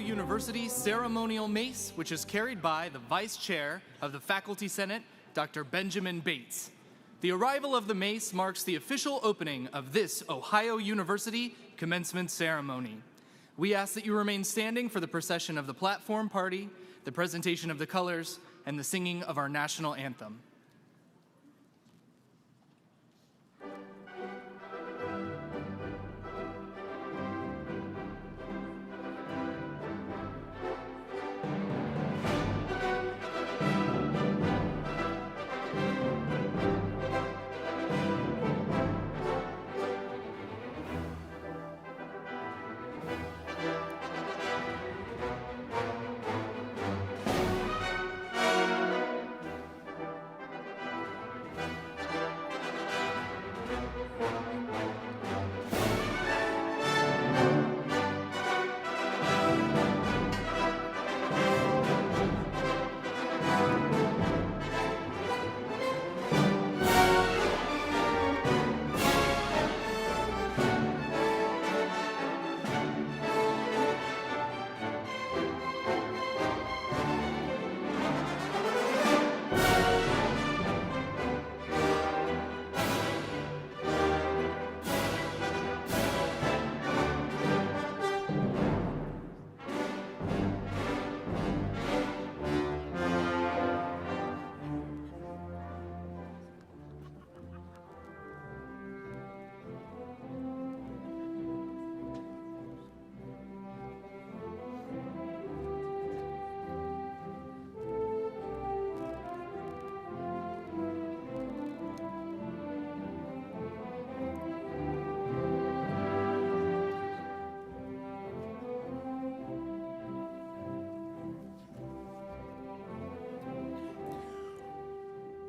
University ceremonial mace, which is carried by the Vice Chair of the Faculty Senate, Dr. Benjamin Bates. The arrival of the mace marks the official opening of this Ohio University commencement ceremony. We ask that you remain standing for the procession of the platform party, the presentation of the colors, and the singing of our national anthem.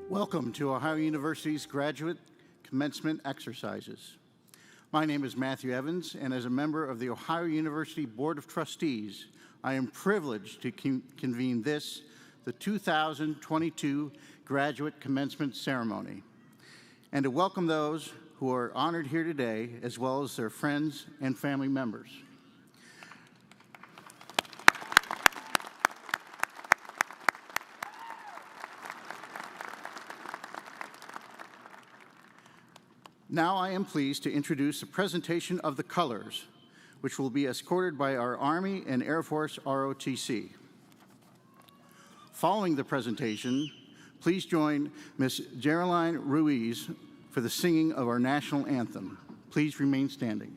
Welcome to Ohio University's graduate commencement exercises. My name is Matthew Evans, and as a member of the Ohio University Board of Trustees, I am privileged to convene the 2022 graduate commencement ceremony, and to welcome those who are honored here today, as well as their friends and family members. Now I am pleased to introduce the presentation of the colors, which will be escorted by our Army and Air Force ROTC. Following the presentation, please join Ms. Geraldine Ruiz for the singing of our national anthem. Please remain standing.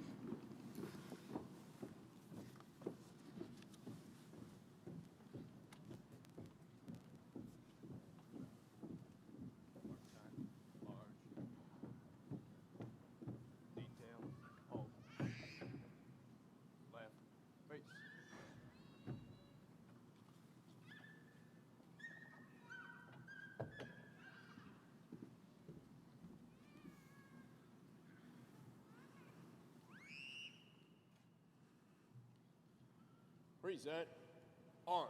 Present arms.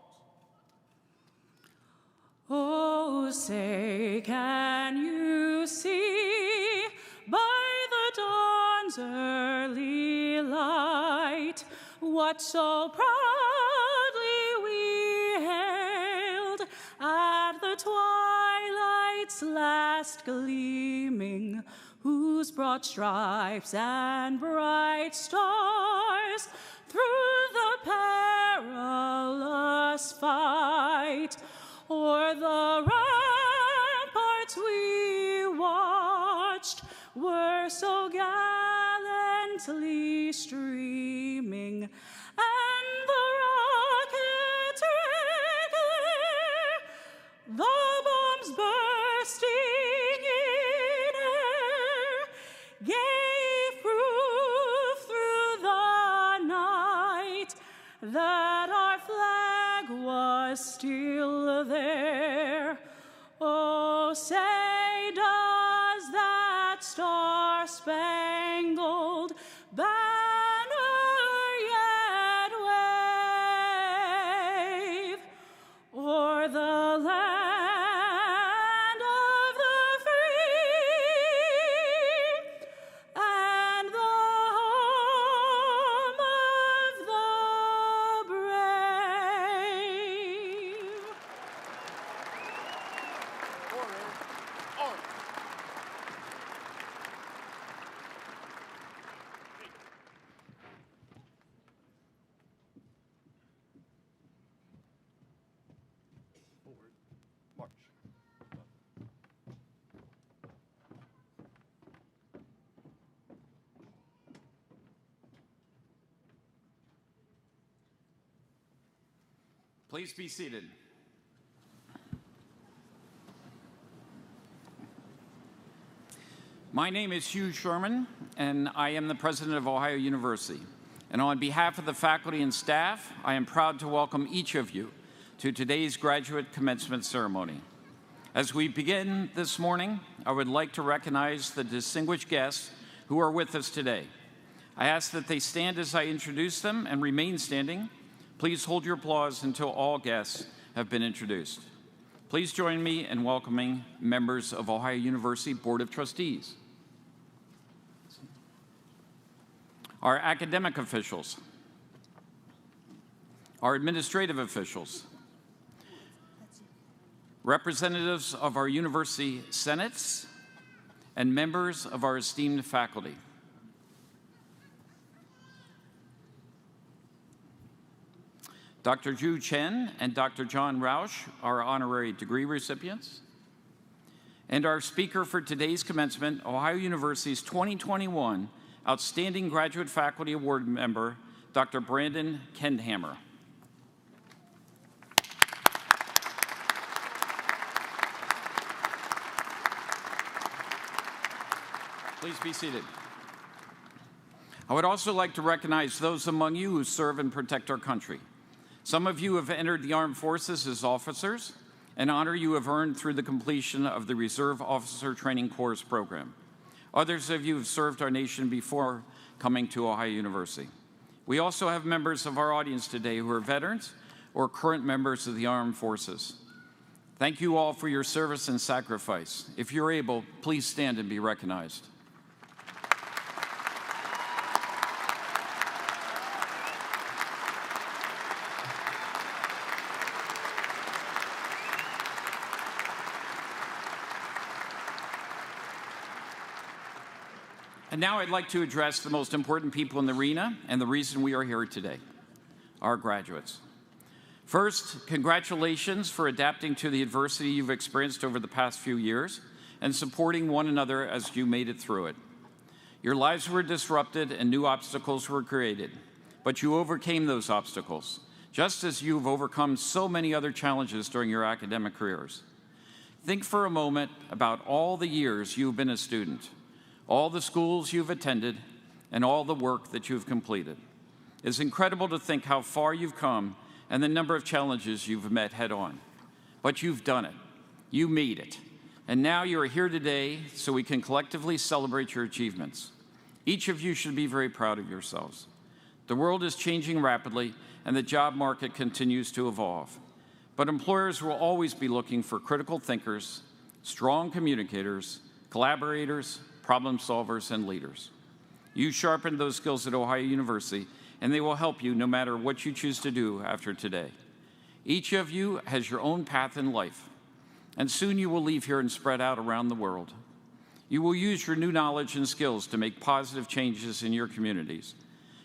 Oh, say, can you see by the dawn's early light what so proudly we hailed at the twilight's last gleaming, whose broad stripes and bright stars through the perilous fight o'er the ramparts we watched were so gallantly streaming, and the rockets regular, the bombs bursting in air, gave proof through the night that our flag was still there. Oh, say, does that star-spangled banner yet wave o'er the land of the free and the home of the brave? Please be seated. My name is Hugh Sherman, and I am the president of Ohio University. And on behalf of the faculty and staff, I am proud to welcome each of you to today's graduate commencement ceremony. As we begin this morning, I would like to recognize the distinguished guests who are with us today. I ask that they stand as I introduce them and remain standing. Please hold your applause until all guests have been introduced. Please join me in welcoming members of Ohio University Board of Trustees, our academic officials, our administrative officials, representatives of our university senates, and members of our esteemed faculty. Dr. Chen and Dr. John Roush, our honorary degree recipients, and our speaker for today's commencement, Ohio University's 2021 Outstanding Graduate Faculty Award member, Dr. Brandon Kendhammer. Please be seated. I would also like to recognize those among you who serve and protect our country. Some of you have entered the armed forces as officers, an honor you have earned through the completion of the Reserve Officer Training Corps program. Others of you have served our nation before coming to Ohio University. We also have members of our audience today who are veterans or current members of the armed forces. Thank you all for your service and sacrifice. If you're able, please stand and be recognized. And now I'd like to address the most important people in the arena and the reason we are here today, our graduates. First, congratulations for adapting to the adversity you've experienced over the past few years and supporting one another as you made it through it. Your lives were disrupted and new obstacles were created, but you overcame those obstacles, just as you've overcome so many other challenges during your academic careers. Think for a moment about all the years you've been a student, all the schools you've attended, and all the work that you've completed. It's incredible to think how far you've come and the number of challenges you've met head-on. But you've done it. You made it. And now you are here today so we can collectively celebrate your achievements. Each of you should be very proud of yourselves. The world is changing rapidly, and the job market continues to evolve. But employers will always be looking for critical thinkers, strong communicators, collaborators, problem solvers, and leaders. You sharpened those skills at Ohio University, and they will help you no matter what you choose to do after today. Each of you has your own path in life, and soon you will leave here and spread out around the world. You will use your new knowledge and skills to make positive changes in your communities.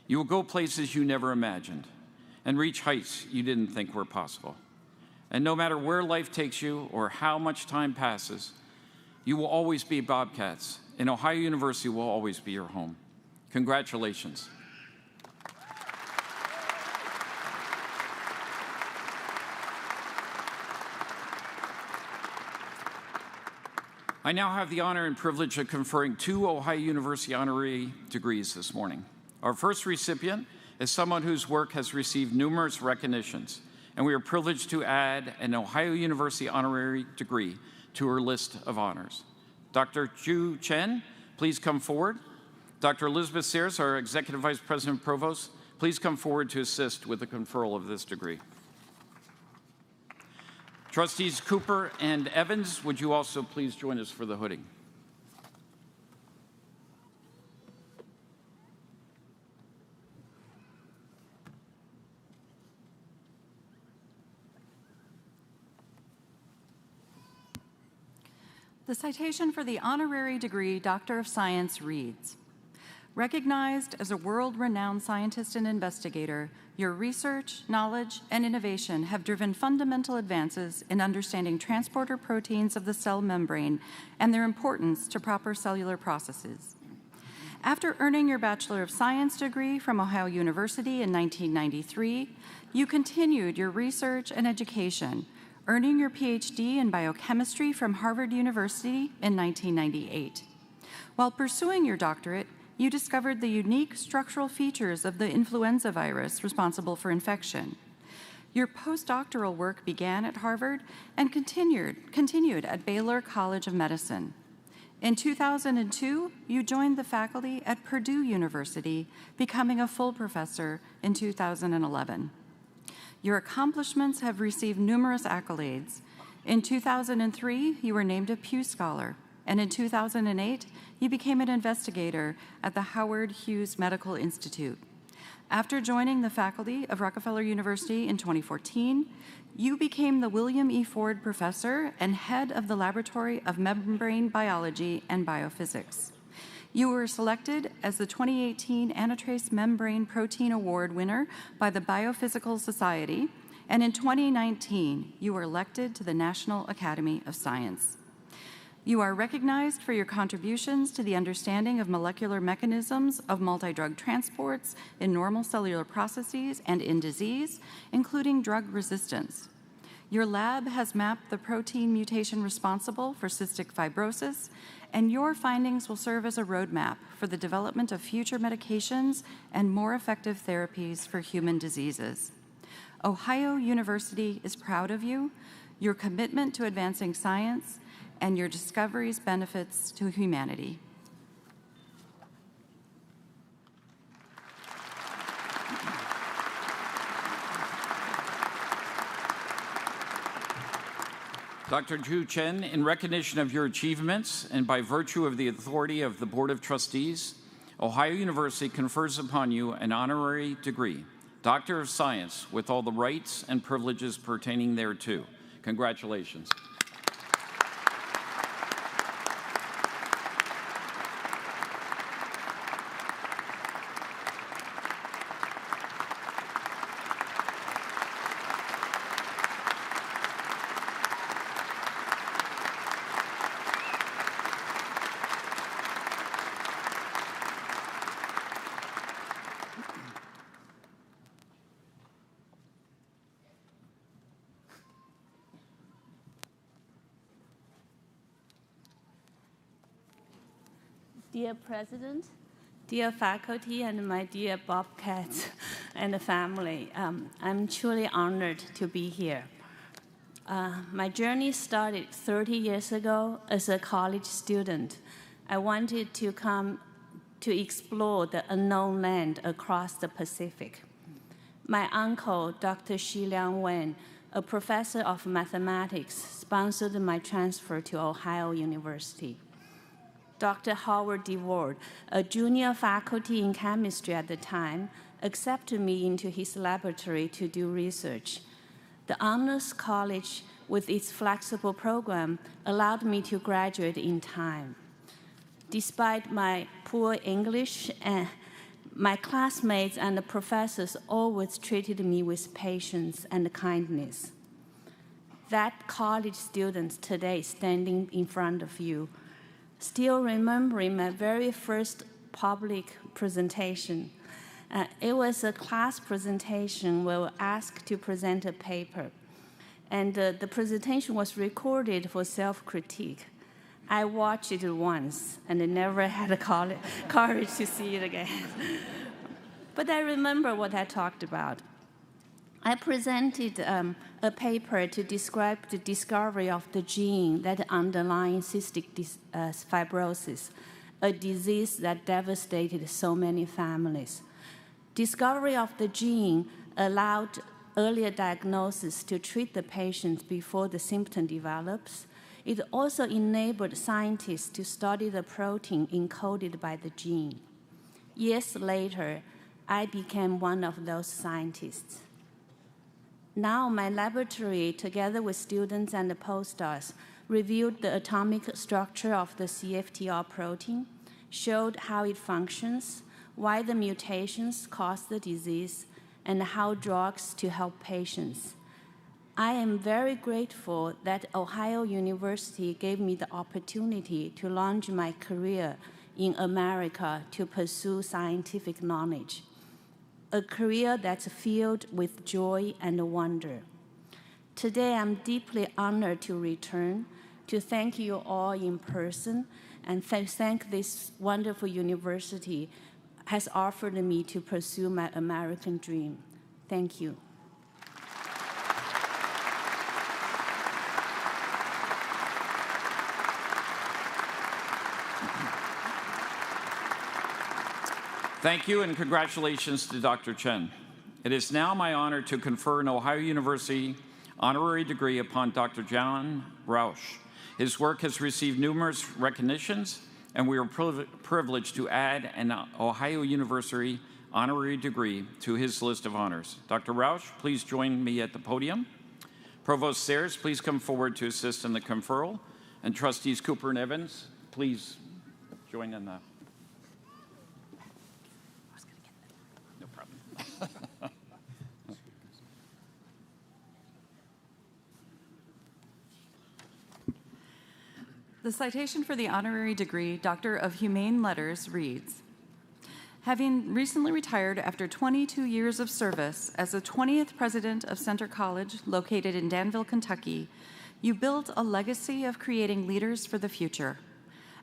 You will go places you never imagined and reach heights you didn't think were possible. And no matter where life takes you or how much time passes, you will always be Bobcats, and Ohio University will always be your home. Congratulations. I now have the honor and privilege of conferring 2 Ohio University honorary degrees this morning. Our first recipient is someone whose work has received numerous recognitions, and we are privileged to add an Ohio University honorary degree to her list of honors. Dr. Chen, please come forward. Dr. Elizabeth Sears, our Executive Vice President and Provost, please come forward to assist with the conferral of this degree. Trustees Cooper and Evans, would you also please join us for the hooding? The citation for the honorary degree Doctor of Science reads, "Recognized as a world-renowned scientist and investigator, your research, knowledge, and innovation have driven fundamental advances in understanding transporter proteins of the cell membrane and their importance to proper cellular processes. After earning your Bachelor of Science degree from Ohio University in 1993, you continued your research and education, earning your PhD in biochemistry from Harvard University in 1998. While pursuing your doctorate, you discovered the unique structural features of the influenza virus responsible for infection. Your postdoctoral work began at Harvard and continued at Baylor College of Medicine. In 2002, you joined the faculty at Purdue University, becoming a full professor in 2011. Your accomplishments have received numerous accolades. In 2003, you were named a Pew Scholar, and in 2008, you became an investigator at the Howard Hughes Medical Institute. After joining the faculty of Rockefeller University in 2014, you became the William E. Ford Professor and head of the Laboratory of Membrane Biology and Biophysics. You were selected as the 2018 Antitrace Membrane Protein Award winner by the Biophysical Society, and in 2019, you were elected to the National Academy of Science. You are recognized for your contributions to the understanding of molecular mechanisms of multi-drug transports in normal cellular processes and in disease, including drug resistance. Your lab has mapped the protein mutation responsible for cystic fibrosis, and your findings will serve as a roadmap for the development of future medications and more effective therapies for human diseases. Ohio University is proud of you, your commitment to advancing science, and your discovery's benefits to humanity. Dr. Zhu Chen, in recognition of your achievements and by virtue of the authority of the Board of Trustees, Ohio University confers upon you an honorary degree, Doctor of Science, with all the rights and privileges pertaining thereto. Congratulations. Dear President, dear faculty, and my dear Bobcats and the family, I'm truly honored to be here. My journey started 30 years ago as a college student. I wanted to come to explore the unknown land across the Pacific. My uncle, Dr. Shi Liang Wen, a professor of mathematics, sponsored my transfer to Ohio University. Dr. Howard DeWard, a junior faculty in chemistry at the time, accepted me into his laboratory to do research. The Honors College, with its flexible program, allowed me to graduate in time. Despite my poor English, my classmates and the professors always treated me with patience and kindness. That college students today standing in front of you, still remembering my very first public presentation. It was a class presentation where we were asked to present a paper. And the presentation was recorded for self-critique. I watched it once and I never had the courage to see it again. But I remember what I talked about. I presented a paper to describe the discovery of the gene that underlies cystic fibrosis, a disease that devastated so many families. Discovery of the gene allowed earlier diagnosis to treat the patients before the symptom develops. It also enabled scientists to study the protein encoded by the gene. Years later, I became one of those scientists. Now, my laboratory, together with students and the postdocs, reviewed the atomic structure of the CFTR protein, showed how it functions, why the mutations cause the disease, and how drugs to help patients. I am very grateful that Ohio University gave me the opportunity to launch my career in America to pursue scientific knowledge, a career that's filled with joy and wonder. Today, I'm deeply honored to return to thank you all in person and thank this wonderful university has offered me to pursue my American dream. Thank you. Thank you, and congratulations to Dr. Chen. It is now my honor to confer an Ohio University honorary degree upon Dr. John Roush. His work has received numerous recognitions, and we are privileged to add an Ohio University honorary degree to his list of honors. Dr. Roush, please join me at the podium. Provost Sayers, please come forward to assist in the conferral. And trustees Cooper and Evans, please join in the... No problem. The citation for the honorary degree, Doctor of Humane Letters, reads, having recently retired after 22 years of service as the 20th president of Center College, located in Danville, Kentucky, you built a legacy of creating leaders for the future.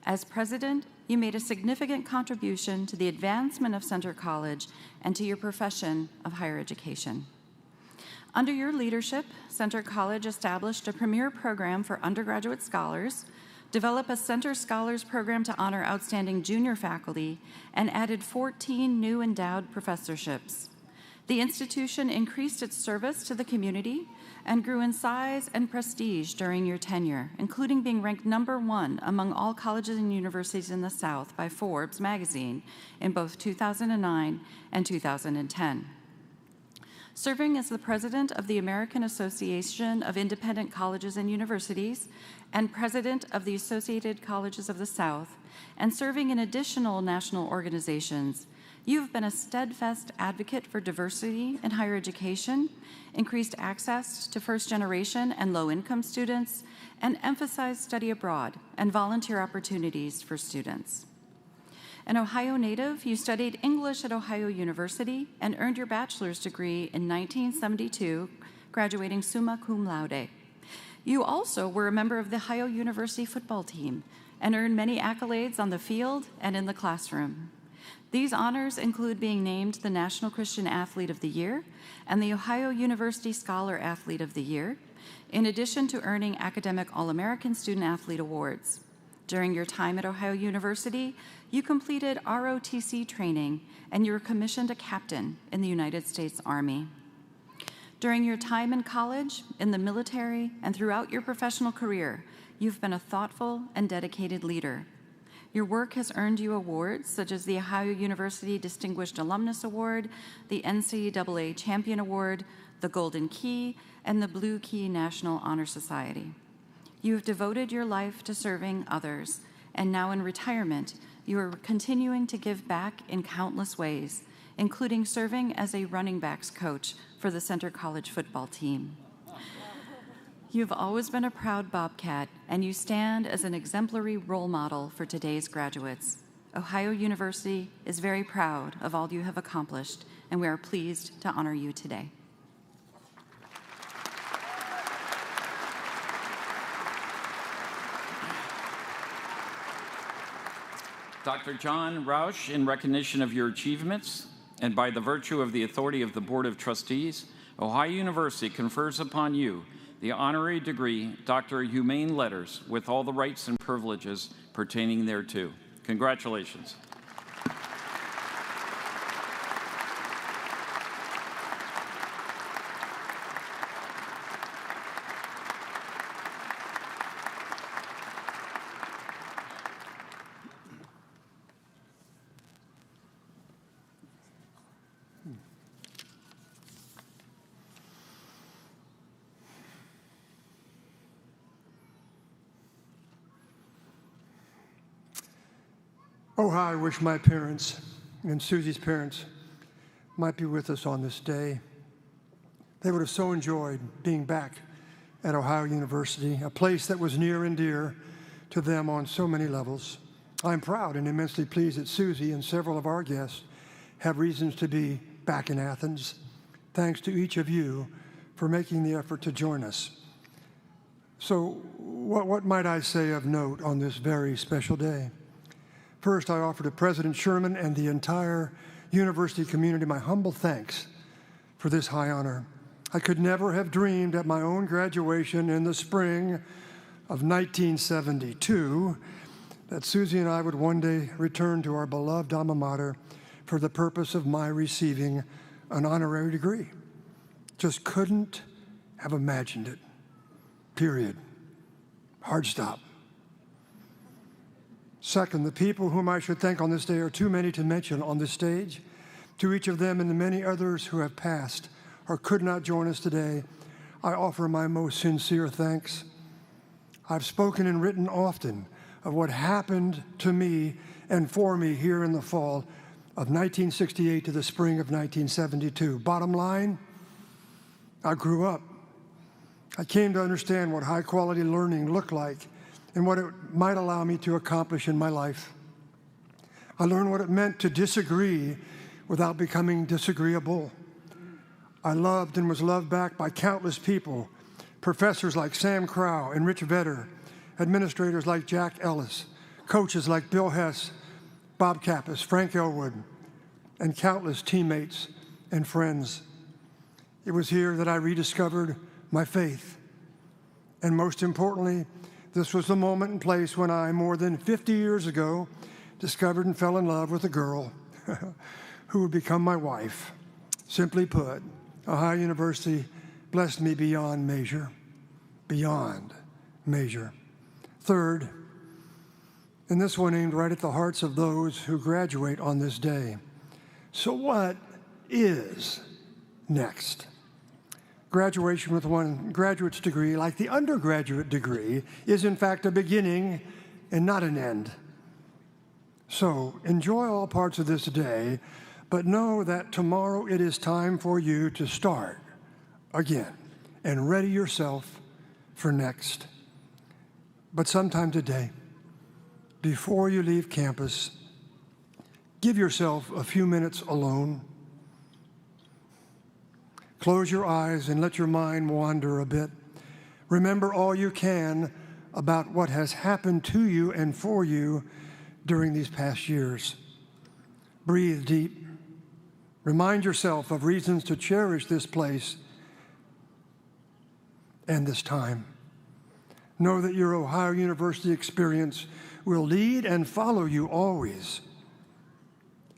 As president, you made a significant contribution to the advancement of Center College and to your profession of higher education. Under your leadership, Center College established a premier program for undergraduate scholars, developed a Center Scholars Program to honor outstanding junior faculty, and added 14 new endowed professorships. The institution increased its service to the community and grew in size and prestige during your tenure, including being ranked #1 among all colleges and universities in the South by Forbes magazine in both 2009 and 2010. Serving as the president of the American Association of Independent Colleges and Universities and president of the Associated Colleges of the South, and serving in additional national organizations, you've been a steadfast advocate for diversity in higher education, increased access to first-generation and low-income students, and emphasized study abroad and volunteer opportunities for students. An Ohio native, you studied English at Ohio University and earned your bachelor's degree in 1972, graduating summa cum laude. You also were a member of the Ohio University football team and earned many accolades on the field and in the classroom. These honors include being named the National Christian Athlete of the Year and the Ohio University Scholar Athlete of the Year, in addition to earning Academic All-American Student Athlete awards. During your time at Ohio University, you completed ROTC training and you were commissioned a captain in the United States Army. During your time in college, in the military, and throughout your professional career, you've been a thoughtful and dedicated leader. Your work has earned you awards such as the Ohio University Distinguished Alumnus Award, the NCAA Champion Award, the Golden Key, and the Blue Key National Honor Society. You have devoted your life to serving others, and now in retirement, you are continuing to give back in countless ways, including serving as a running backs coach for the Center College football team. You've always been a proud Bobcat, and you stand as an exemplary role model for today's graduates. Ohio University is very proud of all you have accomplished, and we are pleased to honor you today. Dr. John Roush, in recognition of your achievements and by the virtue of the authority of the Board of Trustees, Ohio University confers upon you the honorary degree, Doctor of Humane Letters, with all the rights and privileges pertaining thereto. Congratulations. Oh, how I wish my parents and Susie's parents might be with us on this day. They would have so enjoyed being back at Ohio University, a place that was near and dear to them on so many levels. I'm proud and immensely pleased that Susie and several of our guests have reasons to be back in Athens. Thanks to each of you for making the effort to join us. So what might I say of note on this very special day? First, I offer to President Sherman and the entire university community my humble thanks for this high honor. I could never have dreamed at my own graduation in the spring of 1972 that Susie and I would one day return to our beloved alma mater for the purpose of my receiving an honorary degree. Just couldn't have imagined it. Period. Hard stop. Second, the people whom I should thank on this day are too many to mention on this stage. To each of them and the many others who have passed or could not join us today, I offer my most sincere thanks. I've spoken and written often of what happened to me and for me here in the fall of 1968 to the spring of 1972. Bottom line, I grew up. I came to understand what high-quality learning looked like and what it might allow me to accomplish in my life. I learned what it meant to disagree without becoming disagreeable. I loved and was loved back by countless people, professors like Sam Crow and Rich Vedder, administrators like Jack Ellis, coaches like Bill Hess, Bob Kappas, Frank Elwood, and countless teammates and friends. It was here that I rediscovered my faith. And most importantly, this was the moment and place when I, more than 50 years ago, discovered and fell in love with a girl who would become my wife. Simply put, Ohio University blessed me beyond measure. Beyond measure. Third, and this one aimed right at the hearts of those who graduate on this day. So what is next? Graduation with one graduate's degree, like the undergraduate degree, is in fact a beginning and not an end. So enjoy all parts of this day, but know that tomorrow it is time for you to start again and ready yourself for next. But sometime today, before you leave campus, give yourself a few minutes alone. Close your eyes and let your mind wander a bit. Remember all you can about what has happened to you and for you during these past years. Breathe deep. Remind yourself of reasons to cherish this place and this time. Know that your Ohio University experience will lead and follow you always.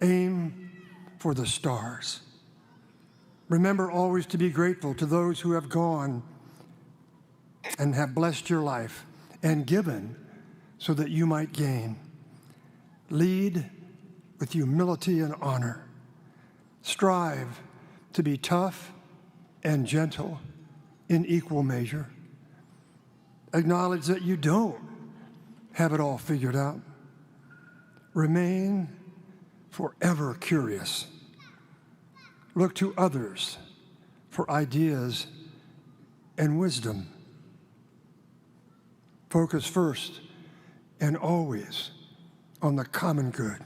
Aim for the stars. Remember always to be grateful to those who have gone and have blessed your life and given so that you might gain. Lead with humility and honor. Strive to be tough and gentle in equal measure. Acknowledge that you don't have it all figured out. Remain forever curious. Look to others for ideas and wisdom. Focus first and always on the common good.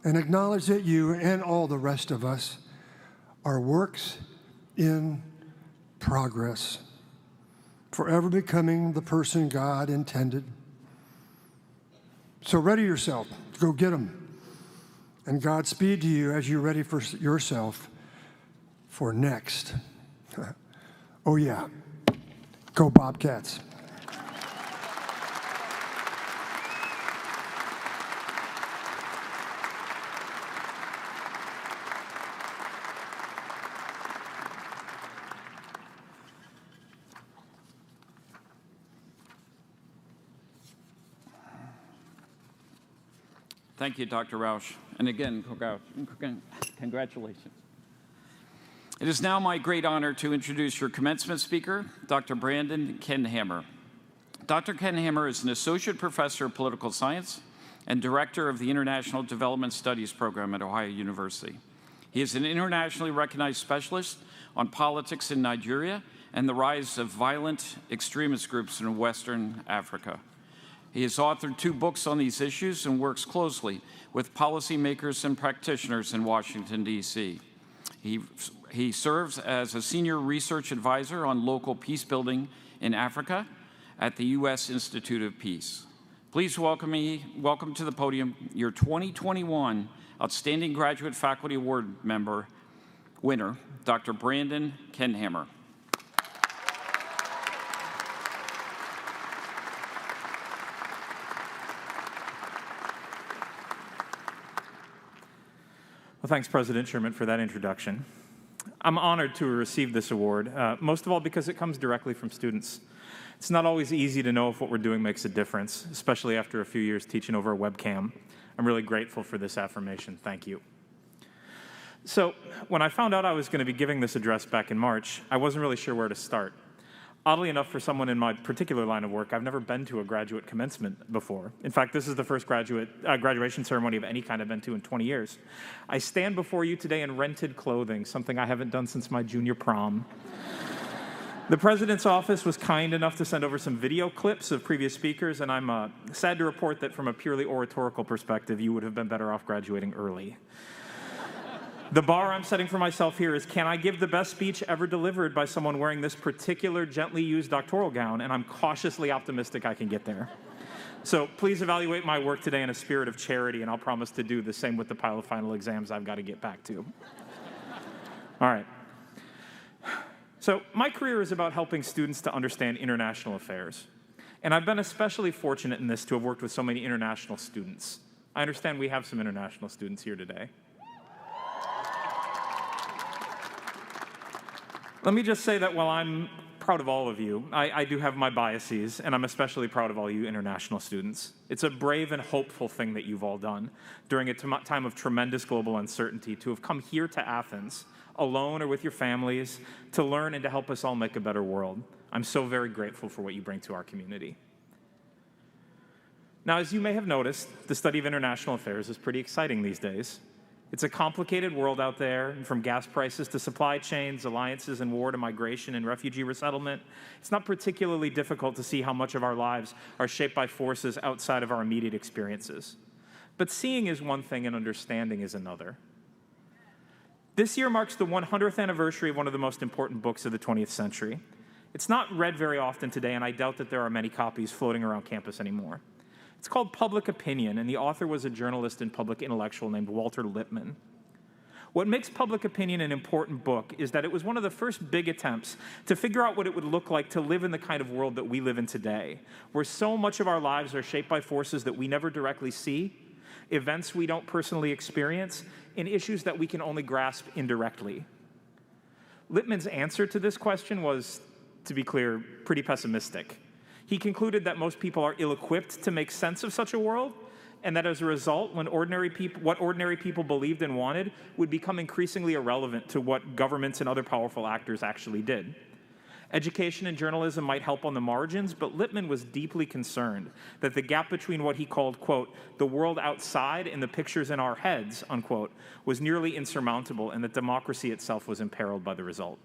And acknowledge that you and all the rest of us are works in progress, forever becoming the person God intended. So ready yourself, go get them. And Godspeed to you as you're ready for yourself for next. Oh yeah, go Bobcats. Thank you, Dr. Roush. And again, congratulations. It is now my great honor to introduce your commencement speaker, Dr. Brandon Kendhammer. Dr. Kendhammer is an associate professor of political science and director of the International Development Studies program at Ohio University. He is an internationally recognized specialist on politics in Nigeria and the rise of violent extremist groups in Western Africa. He has authored 2 books on these issues and works closely with policymakers and practitioners in Washington, D.C. He serves as a senior research advisor on local peace building in Africa at the U.S. Institute of Peace. Please welcome to the podium your 2021 Outstanding Graduate Faculty Award winner, Dr. Brandon Kendhammer. Well, thanks, President Sherman, for that introduction. I'm honored to receive this award, most of all because it comes directly from students. It's not always easy to know if what we're doing makes a difference, especially after a few years teaching over a webcam. I'm really grateful for this affirmation. Thank you. So, when I found out I was going to be giving this address back in March, I wasn't really sure where to start. Oddly enough, for someone in my particular line of work, I've never been to a graduate commencement before. In fact, this is the first graduation ceremony of any kind I've been to in 20 years. I stand before you today in rented clothing, something I haven't done since my junior prom. The President's office was kind enough to send over some video clips of previous speakers, and I'm sad to report that from a purely oratorical perspective, you would have been better off graduating early. The bar I'm setting for myself here is, can I give the best speech ever delivered by someone wearing this particular gently used doctoral gown? And I'm cautiously optimistic I can get there. So please evaluate my work today in a spirit of charity, and I'll promise to do the same with the pile of final exams I've got to get back to. All right. So my career is about helping students to understand international affairs. And I've been especially fortunate in this to have worked with so many international students. I understand we have some international students here today. Let me just say that while I'm proud of all of you, I do have my biases, and I'm especially proud of all you international students. It's a brave and hopeful thing that you've all done during a time of tremendous global uncertainty to have come here to Athens, alone or with your families, to learn and to help us all make a better world. I'm so very grateful for what you bring to our community. Now, as you may have noticed, the study of international affairs is pretty exciting these days. It's a complicated world out there, from gas prices to supply chains, alliances and war to migration and refugee resettlement. It's not particularly difficult to see how much of our lives are shaped by forces outside of our immediate experiences. But seeing is one thing and understanding is another. This year marks the 100th anniversary of one of the most important books of the 20th century. It's not read very often today, and I doubt that there are many copies floating around campus anymore. It's called Public Opinion, and the author was a journalist and public intellectual named Walter Lippmann. What makes Public Opinion an important book is that it was one of the first big attempts to figure out what it would look like to live in the kind of world that we live in today, where so much of our lives are shaped by forces that we never directly see, events we don't personally experience, and issues that we can only grasp indirectly. Lippmann's answer to this question was, to be clear, pretty pessimistic. He concluded that most people are ill-equipped to make sense of such a world, and that as a result, what ordinary people believed and wanted would become increasingly irrelevant to what governments and other powerful actors actually did. Education and journalism might help on the margins, but Lippmann was deeply concerned that the gap between what he called, quote, the world outside and the pictures in our heads, unquote, was nearly insurmountable, and that democracy itself was imperiled by the result.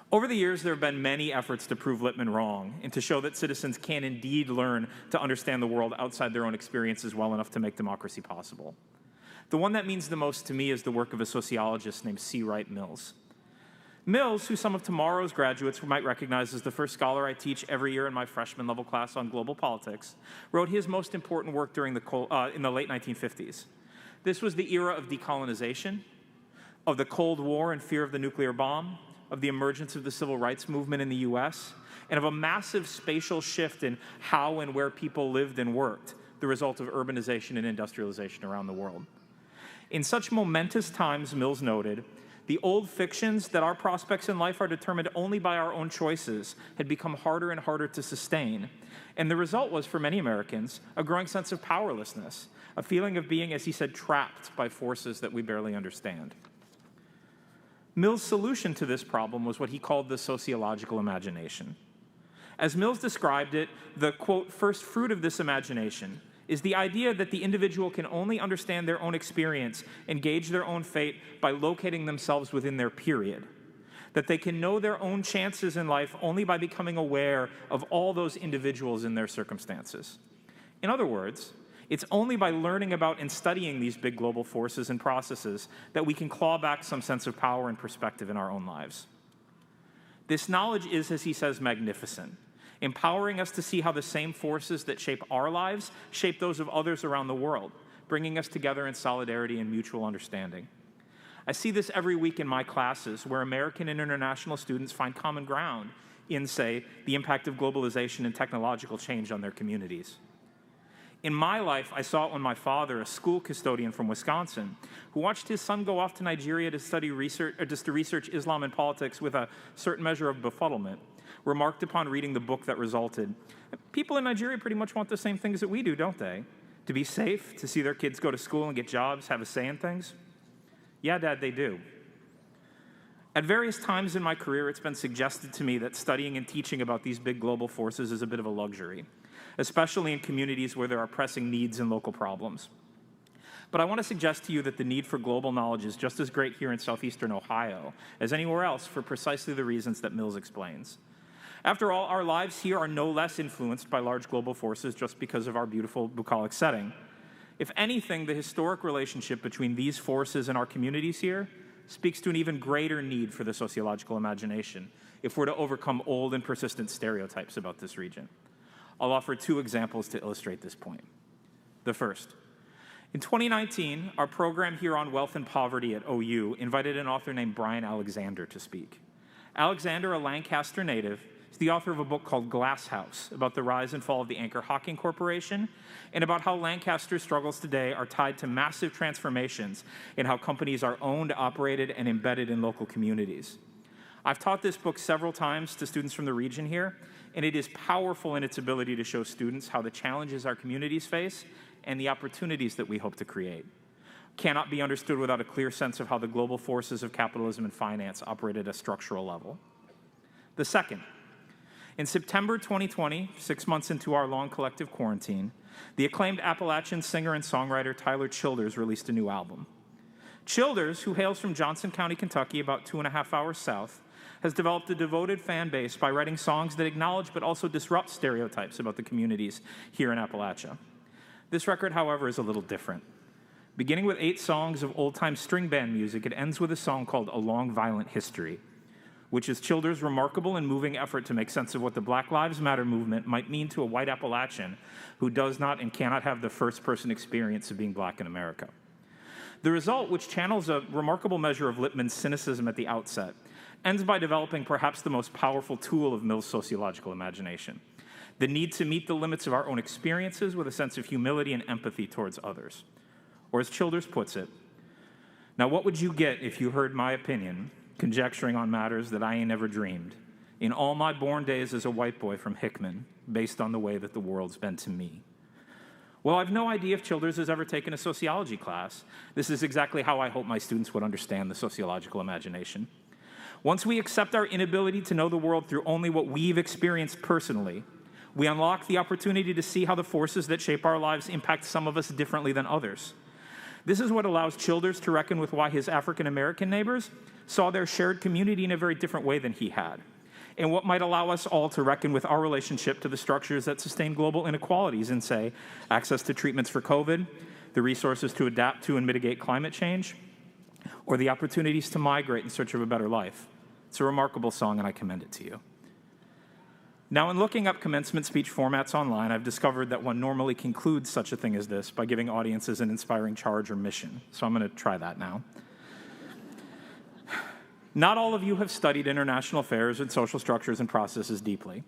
Over the years, there have been many efforts to prove Lippmann wrong and to show that citizens can indeed learn to understand the world outside their own experiences well enough to make democracy possible. The one that means the most to me is the work of a sociologist named C. Wright Mills. Mills, who some of tomorrow's graduates might recognize as the first scholar I teach every year in my freshman level class on global politics, wrote his most important work during in the late 1950s. This was the era of decolonization, of the Cold War and fear of the nuclear bomb, of the emergence of the civil rights movement in the US, and of a massive spatial shift in how and where people lived and worked, the result of urbanization and industrialization around the world. In such momentous times, Mills noted, the old fictions that our prospects in life are determined only by our own choices had become harder and harder to sustain. And the result was, for many Americans, a growing sense of powerlessness, a feeling of being, as he said, trapped by forces that we barely understand. Mills' solution to this problem was what he called the sociological imagination. As Mills described it, the, quote, first fruit of this imagination is the idea that the individual can only understand their own experience and gauge their own fate by locating themselves within their period. that they can know their own chances in life only by becoming aware of all those individuals in their circumstances. In other words, it's only by learning about and studying these big global forces and processes that we can claw back some sense of power and perspective in our own lives. This knowledge is, as he says, magnificent, empowering us to see how the same forces that shape our lives shape those of others around the world, bringing us together in solidarity and mutual understanding. I see this every week in my classes, where American and international students find common ground in, say, the impact of globalization and technological change on their communities. In my life, I saw it when my father, a school custodian from Wisconsin, who watched his son go off to Nigeria to study research, or just to research Islam and politics with a certain measure of befuddlement, remarked upon reading the book that resulted. People in Nigeria pretty much want the same things that we do, don't they? To be safe, to see their kids go to school and get jobs, have a say in things? Yeah, Dad, they do. At various times in my career, it's been suggested to me that studying and teaching about these big global forces is a bit of a luxury, especially in communities where there are pressing needs and local problems. But I want to suggest to you that the need for global knowledge is just as great here in southeastern Ohio as anywhere else for precisely the reasons that Mills explains. After all, our lives here are no less influenced by large global forces just because of our beautiful bucolic setting. If anything, the historic relationship between these forces and our communities here speaks to an even greater need for the sociological imagination if we're to overcome old and persistent stereotypes about this region. I'll offer two examples to illustrate this point. The first, in 2019, our program here on wealth and poverty at OU invited an author named Brian Alexander to speak. Alexander, a Lancaster native, is the author of a book called Glass House about the rise and fall of the Anchor Hocking Corporation and about how Lancaster's struggles today are tied to massive transformations in how companies are owned, operated, and embedded in local communities. I've taught this book several times to students from the region here, and it is powerful in its ability to show students how the challenges our communities face and the opportunities that we hope to create cannot be understood without a clear sense of how the global forces of capitalism and finance operate at a structural level. The second, in September 2020, 6 months into our long collective quarantine, the acclaimed Appalachian singer and songwriter Tyler Childers released a new album. Childers, who hails from Johnson County, Kentucky, about 2.5 hours south, has developed a devoted fan base by writing songs that acknowledge but also disrupt stereotypes about the communities here in Appalachia. This record, however, is a little different. Beginning with 8 songs of old-time string band music, it ends with a song called A Long Violent History, which is Childers' remarkable and moving effort to make sense of what the Black Lives Matter movement might mean to a white Appalachian who does not and cannot have the first-person experience of being black in America. The result, which channels a remarkable measure of Lippmann's cynicism at the outset, ends by developing perhaps the most powerful tool of Mill's sociological imagination, the need to meet the limits of our own experiences with a sense of humility and empathy towards others. Or as Childers puts it, now what would you get if you heard my opinion, conjecturing on matters that I ain't never dreamed, in all my born days as a white boy from Hickman, based on the way that the world's been to me? Well, I've no idea if Childers has ever taken a sociology class. This is exactly how I hope my students would understand the sociological imagination. Once we accept our inability to know the world through only what we've experienced personally, we unlock the opportunity to see how the forces that shape our lives impact some of us differently than others. This is what allows Childers to reckon with why his African-American neighbors saw their shared community in a very different way than he had, and what might allow us all to reckon with our relationship to the structures that sustain global inequalities in, say, access to treatments for COVID, the resources to adapt to and mitigate climate change, or the opportunities to migrate in search of a better life. It's a remarkable song, and I commend it to you. Now, in looking up commencement speech formats online, I've discovered that one normally concludes such a thing as this by giving audiences an inspiring charge or mission. So I'm going to try that now. Not all of you have studied international affairs and social structures and processes deeply.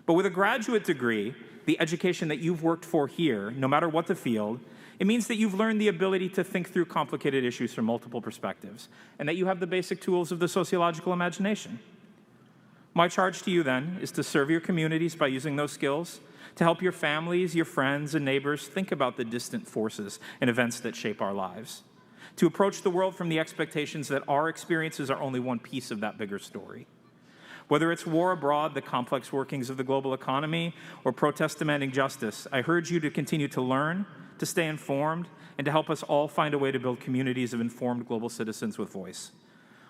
But with a graduate degree, the education that you've worked for here, no matter what the field, it means that you've learned the ability to think through complicated issues from multiple perspectives, and that you have the basic tools of the sociological imagination. My charge to you, then, is to serve your communities by using those skills, to help your families, your friends, and neighbors think about the distant forces and events that shape our lives, to approach the world from the expectations that our experiences are only one piece of that bigger story. Whether it's war abroad, the complex workings of the global economy, or protests demanding justice, I urge you to continue to learn, to stay informed, and to help us all find a way to build communities of informed global citizens with voice.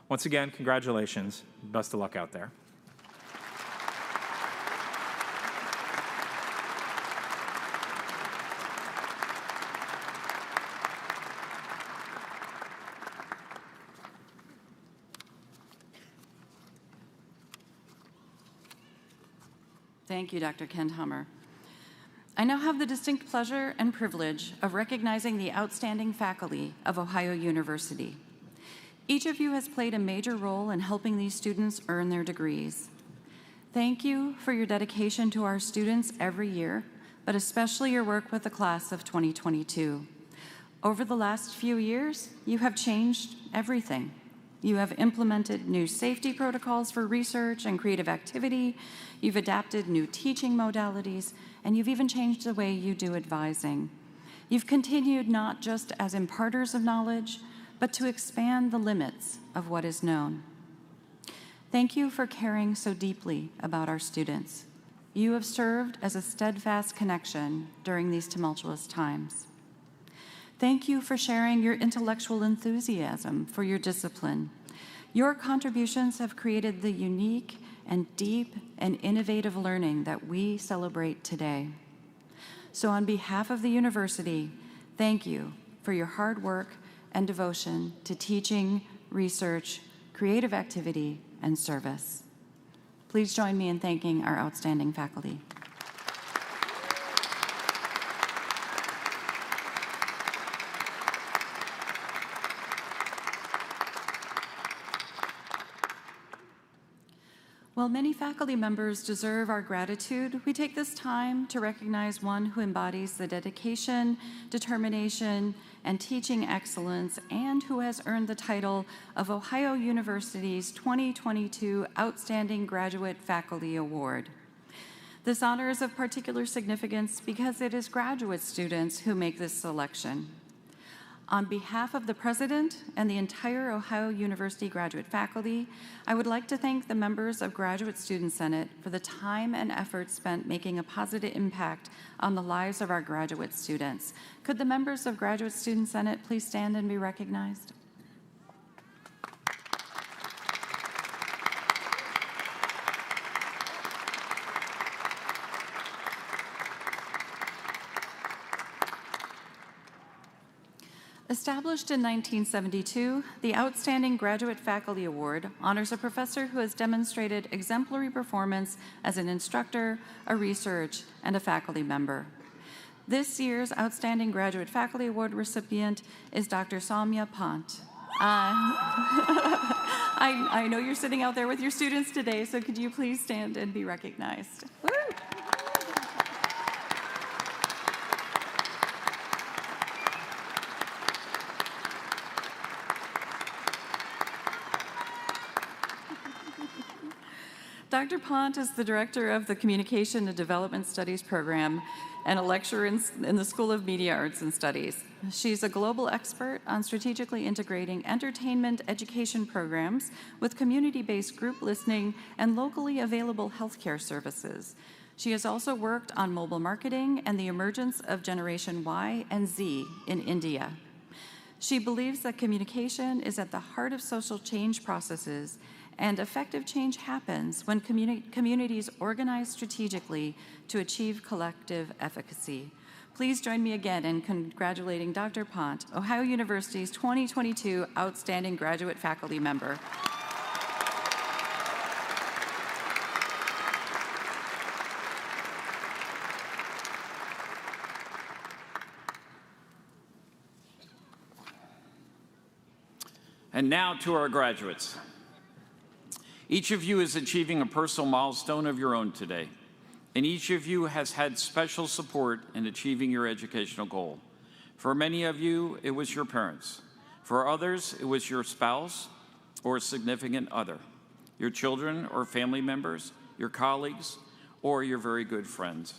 Once again, congratulations. Best of luck out there. Thank you, Dr. Kendhammer. I now have the distinct pleasure and privilege of recognizing the outstanding faculty of Ohio University. Each of you has played a major role in helping these students earn their degrees. Thank you for your dedication to our students every year, but especially your work with the class of 2022. Over the last few years, you have changed everything. You have implemented new safety protocols for research and creative activity. You've adapted new teaching modalities, and you've even changed the way you do advising. You've continued not just as imparters of knowledge, but to expand the limits of what is known. Thank you for caring so deeply about our students. You have served as a steadfast connection during these tumultuous times. Thank you for sharing your intellectual enthusiasm for your discipline. Your contributions have created the unique and deep and innovative learning that we celebrate today. So on behalf of the university, thank you for your hard work and devotion to teaching, research, creative activity, and service. Please join me in thanking our outstanding faculty. While many faculty members deserve our gratitude, we take this time to recognize one who embodies the dedication, determination, and teaching excellence, and who has earned the title of Ohio University's 2022 Outstanding Graduate Faculty Award. This honor is of particular significance because it is graduate students who make this selection. On behalf of the President and the entire Ohio University graduate faculty, I would like to thank the members of Graduate Student Senate for the time and effort spent making a positive impact on the lives of our graduate students. Could the members of Graduate Student Senate please stand and be recognized? Established in 1972, the Outstanding Graduate Faculty Award honors a professor who has demonstrated exemplary performance as an instructor, a research, and a faculty member. This year's Outstanding Graduate Faculty Award recipient is Dr. Soumya Pant. I know you're sitting out there with your students today, so could you please stand and be recognized? Woo! Dr. Pant is the director of the Communication and Development Studies program and a lecturer in the School of Media Arts and Studies. She's a global expert on strategically integrating entertainment education programs with community-based group listening and locally available healthcare services. She has also worked on mobile marketing and the emergence of Generation Y and Z in India. She believes that communication is at the heart of social change processes, and effective change happens when communities organize strategically to achieve collective efficacy. Please join me again in congratulating Dr. Pant, Ohio University's 2022 Outstanding Graduate Faculty Member. And now to our graduates. Each of you is achieving a personal milestone of your own today, and each of you has had special support in achieving your educational goal. For many of you, it was your parents. For others, it was your spouse or significant other, your children or family members, your colleagues, or your very good friends.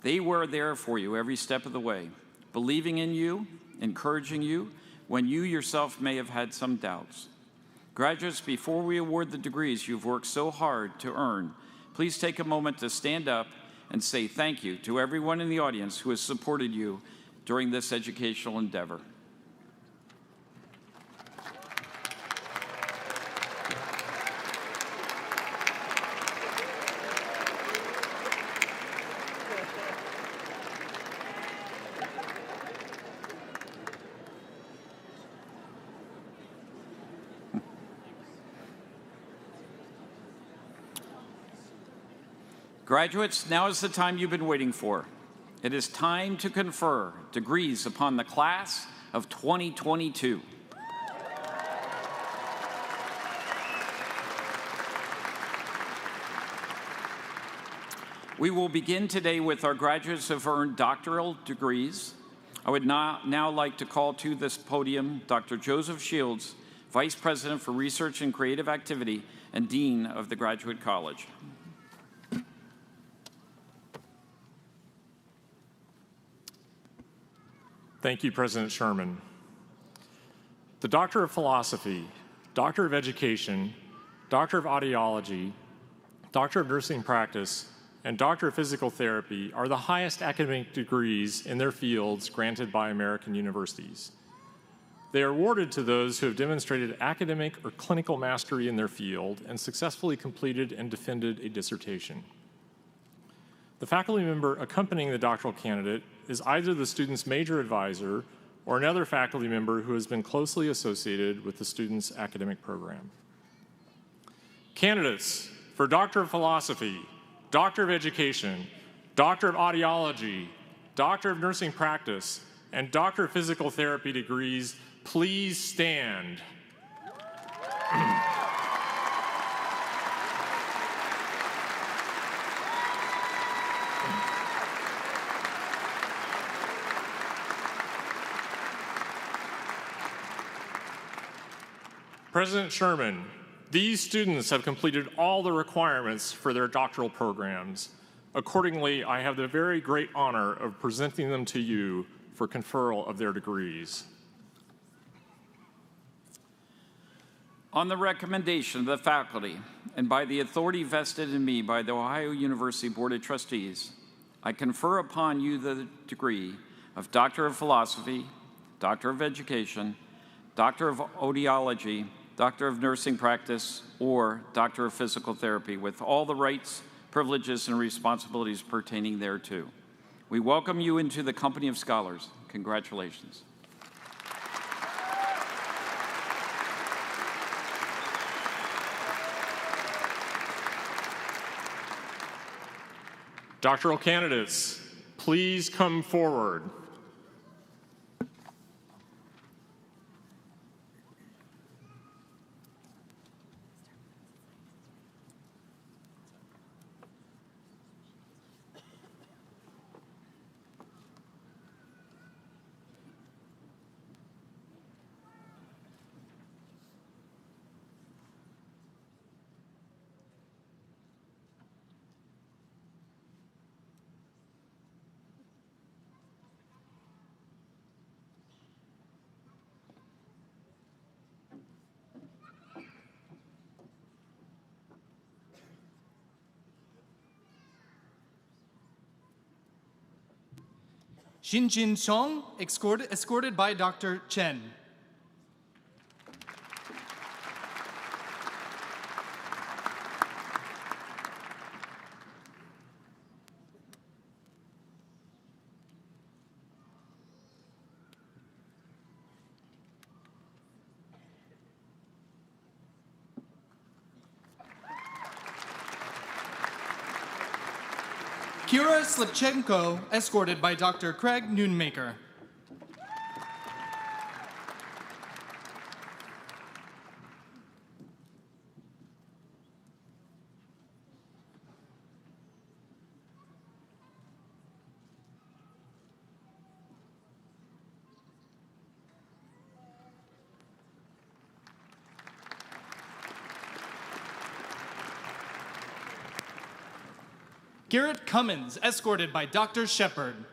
They were there for you every step of the way, believing in you, encouraging you, when you yourself may have had some doubts. Graduates, before we award the degrees you've worked so hard to earn, please take a moment to stand up and say thank you to everyone in the audience who has supported you during this educational endeavor. Graduates, now is the time you've been waiting for. It is time to confer degrees upon the class of 2022. We will begin today with our graduates who have earned doctoral degrees. I would now like to call to this podium Dr. Joseph Shields, Vice President for Research and Creative Activity and Dean of the Graduate College. Thank you, President Sherman. The Doctor of Philosophy, Doctor of Education, Doctor of Audiology, Doctor of Nursing Practice, and Doctor of Physical Therapy are the highest academic degrees in their fields granted by American universities. They are awarded to those who have demonstrated academic or clinical mastery in their field and successfully completed and defended a dissertation. The faculty member accompanying the doctoral candidate is either the student's major advisor or another faculty member who has been closely associated with the student's academic program. Candidates for Doctor of Philosophy, Doctor of Education, Doctor of Audiology, Doctor of Nursing Practice, and Doctor of Physical Therapy degrees, please stand. President Sherman, these students have completed all the requirements for their doctoral programs. Accordingly, I have the very great honor of presenting them to you for conferral of their degrees. On the recommendation of the faculty and by the authority vested in me by the Ohio University Board of Trustees, I confer upon you the degree of Doctor of Philosophy, Doctor of Education, Doctor of Audiology, Doctor of Nursing Practice, or Doctor of Physical Therapy, with all the rights, privileges, and responsibilities pertaining thereto. We welcome you into the company of scholars. Congratulations. Doctoral candidates, please come forward. Xinjin Chong, escorted by Dr. Chen. Kira Slipchenko, escorted by Dr. Craig Noonmaker. Garrett Cummins, escorted by Dr. Shepard.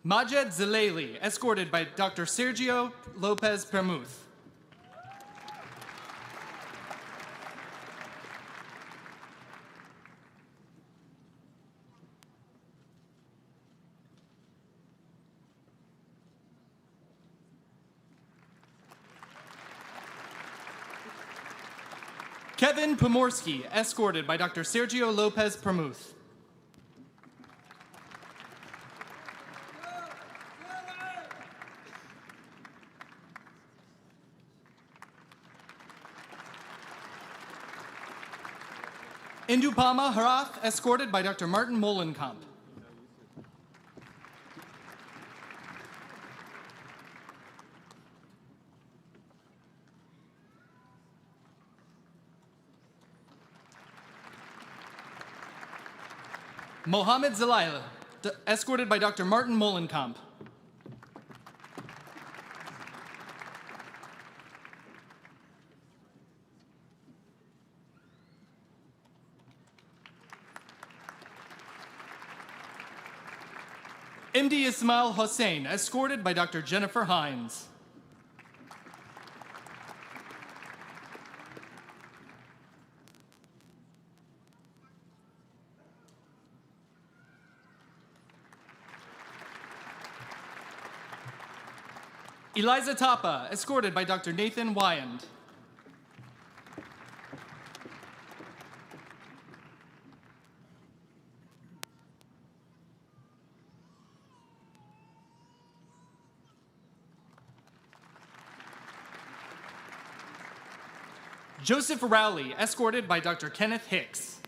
Majed Zaleli, escorted by Dr. Sergio Lopez Permuth. Kevin Pomorsky, escorted by Dr. Sergio Lopez Pramuth. Indupama Harath, escorted by Dr. Martin Molenkamp. Mohammed Zalail, escorted by Dr. Martin Molenkamp. MD Ismail Hossein, escorted by Dr. Jennifer Hines. Eliza Tapa, escorted by Dr. Nathan Wyand. Joseph Rowley, escorted by Dr. Kenneth Hicks.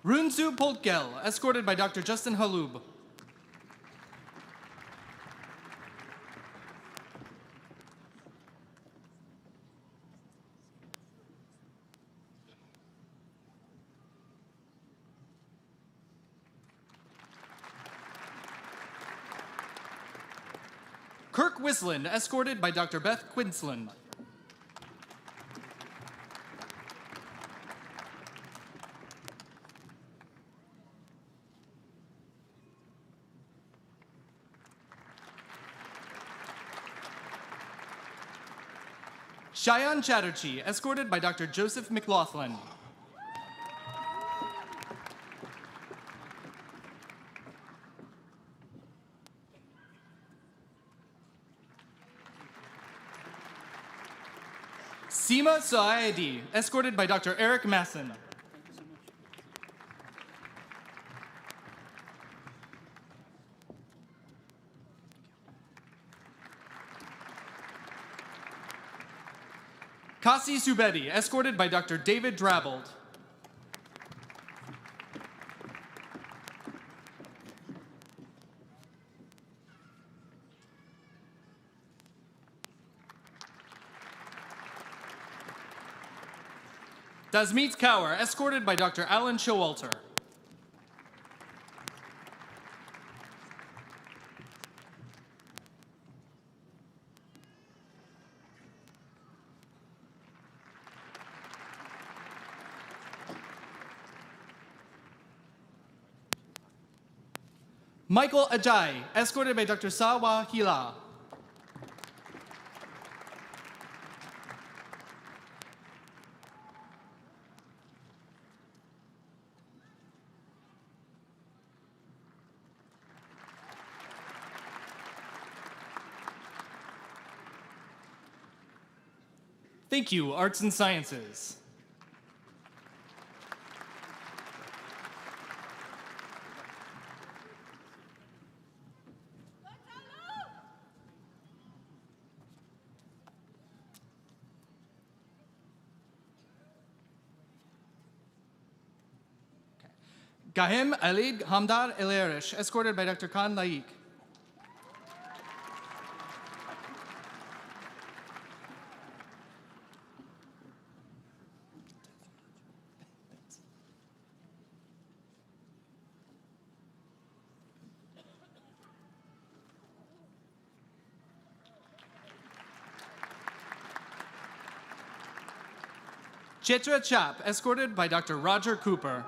Runzu Poltgel, escorted by Dr. Justin Halub. Kirk Wisland, escorted by Dr. Beth Quinslin. Cheyenne Chatterjee, escorted by Dr. Joseph McLaughlin. Seema Saayedi, escorted by Dr. Eric Masson. Kasi Subedi, escorted by Dr. David Drabbled. Dasmeet Kaur, escorted by Dr. Alan Showalter. Michael Ajay, escorted by Dr. Sawa Hila. Thank you, Arts and Sciences. Gahem Alid Hamdar El-Arish, escorted by Dr. Khan Laik. Chetra Chap, escorted by Dr. Roger Cooper.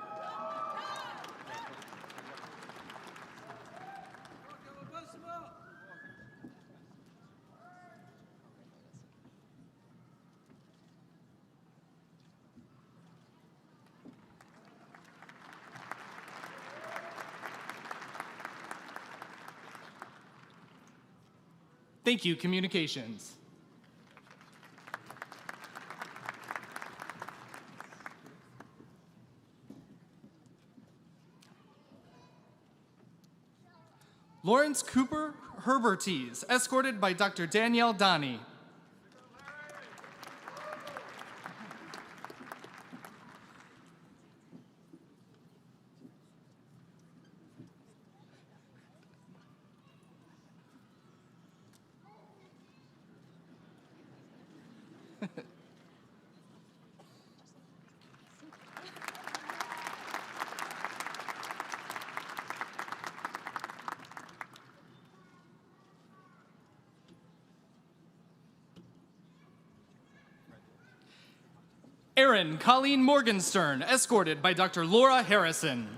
Thank you, Communications. Lawrence Cooper Herbertes, escorted by Dr. Danielle Donnie. Erin Colleen Morgenstern, escorted by Dr. Laura Harrison.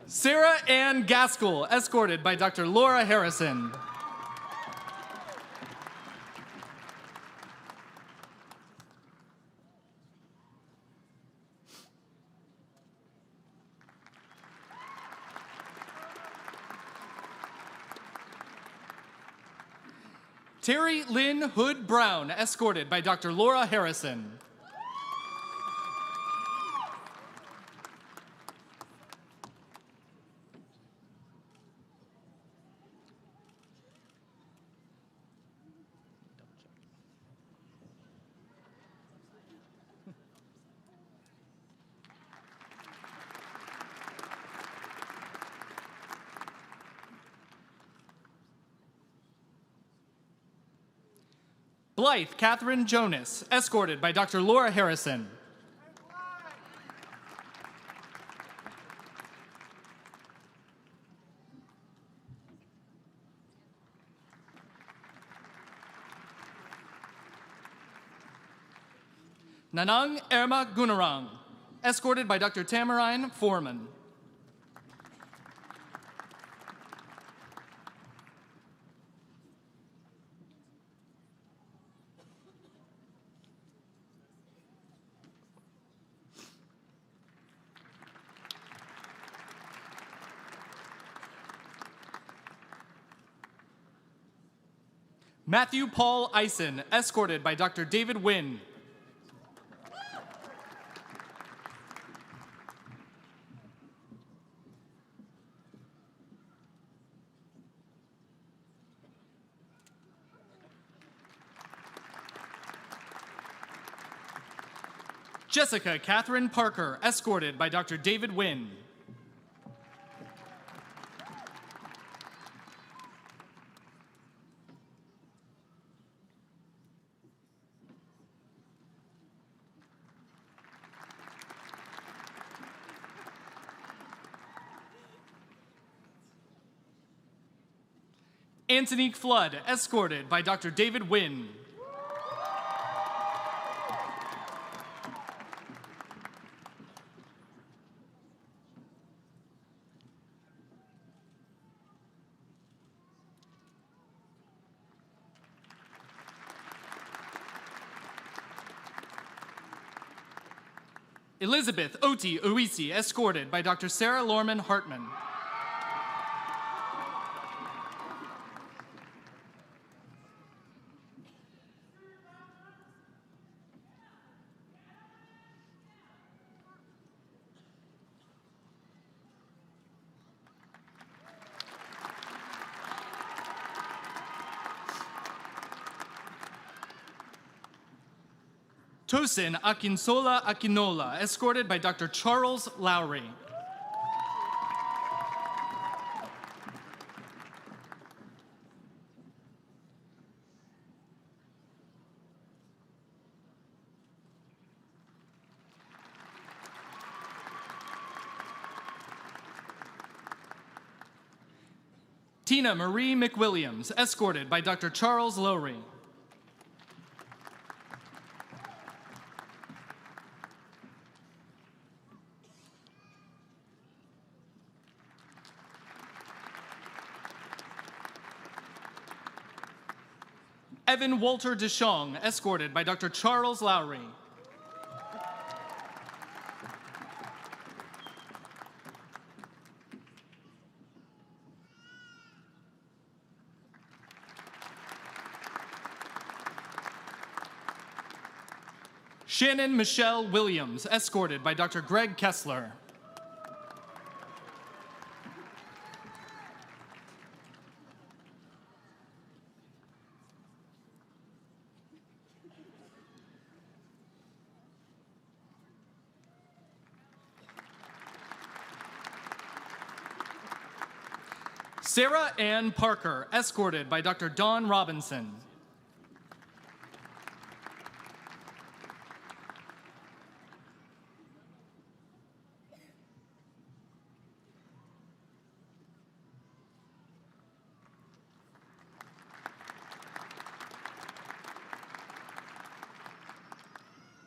Sarah Ann Gaskell, escorted by Dr. Laura Harrison. Terry Lynn Hood Brown, escorted by Dr. Laura Harrison. Blythe Catherine Jonas, escorted by Dr. Laura Harrison. Nanang Erma Gunarang, escorted by Dr. Tamarine Foreman. Matthew Paul Eisen, escorted by Dr. David Wynn. Jessica Catherine Parker, escorted by Dr. David Wynn. Antonique Flood, escorted by Dr. David Wynn. Elizabeth Oti Uisi, escorted by Dr. Sarah Lorman Hartman. Tosin Akinsola Akinola, escorted by Dr. Charles Lowry. Tina Marie McWilliams, escorted by Dr. Charles Lowry. Evan Walter DeShong, escorted by Dr. Charles Lowry. Shannon Michelle Williams, escorted by Dr. Greg Kessler. Sarah Ann Parker, escorted by Dr. Dawn Robinson.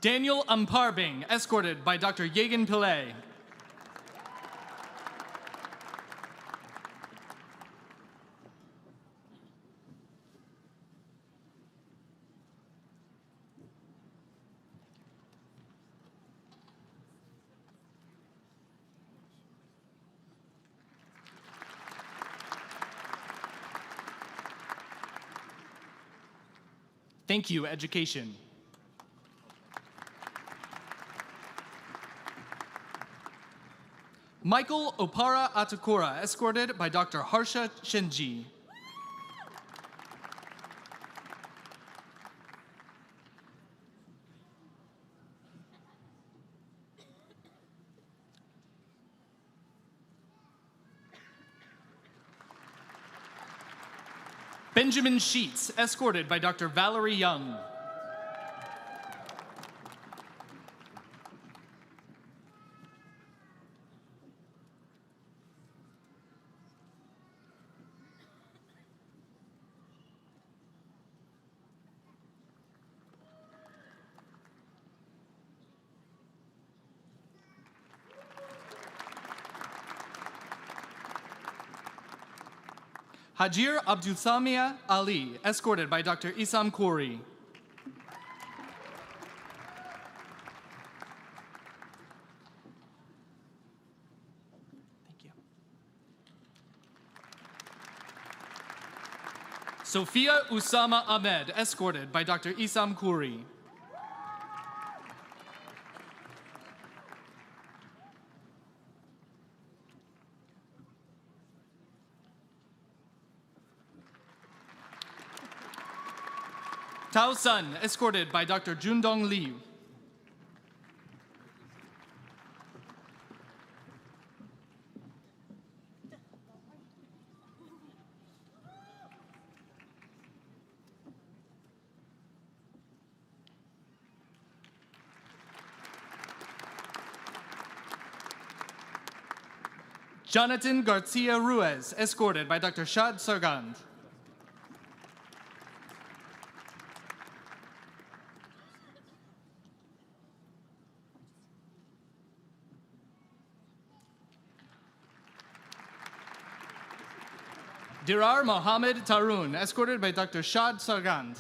Daniel Amparbing, escorted by Dr. Yegan Pillay. Thank you, education. Michael Opara Atakura, escorted by Dr. Harsha Shenji. Benjamin Sheets, escorted by Dr. Valerie Young. Hajir Abdulsamia Ali, escorted by Dr. Isam Khoury. Thank you. Sophia Usama Ahmed, escorted by Dr. Isam Khoury. Tao Sun, escorted by Dr. Jundong Liu. Jonathan Garcia Ruiz, escorted by Dr. Shad Sargand. Dirar Mohammed Tarun, escorted by Dr. Shad Sargand.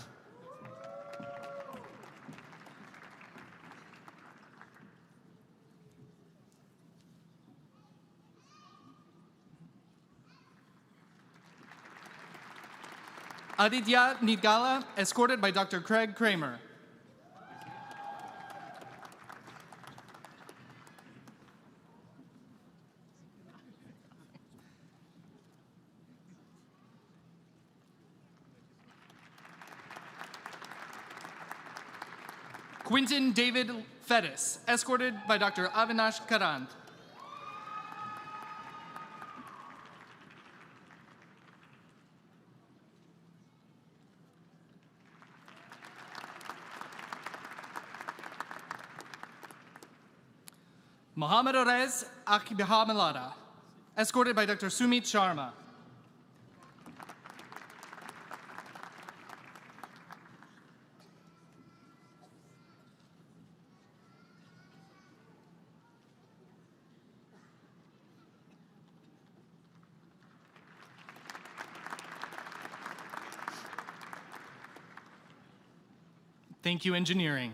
Aditya Nidgala, escorted by Dr. Craig Kramer. Quinton David Fettis, escorted by Dr. Avinash Karant. Mohammad Orez Akbihamalada, escorted by Dr. Sumit Sharma. Thank you, engineering.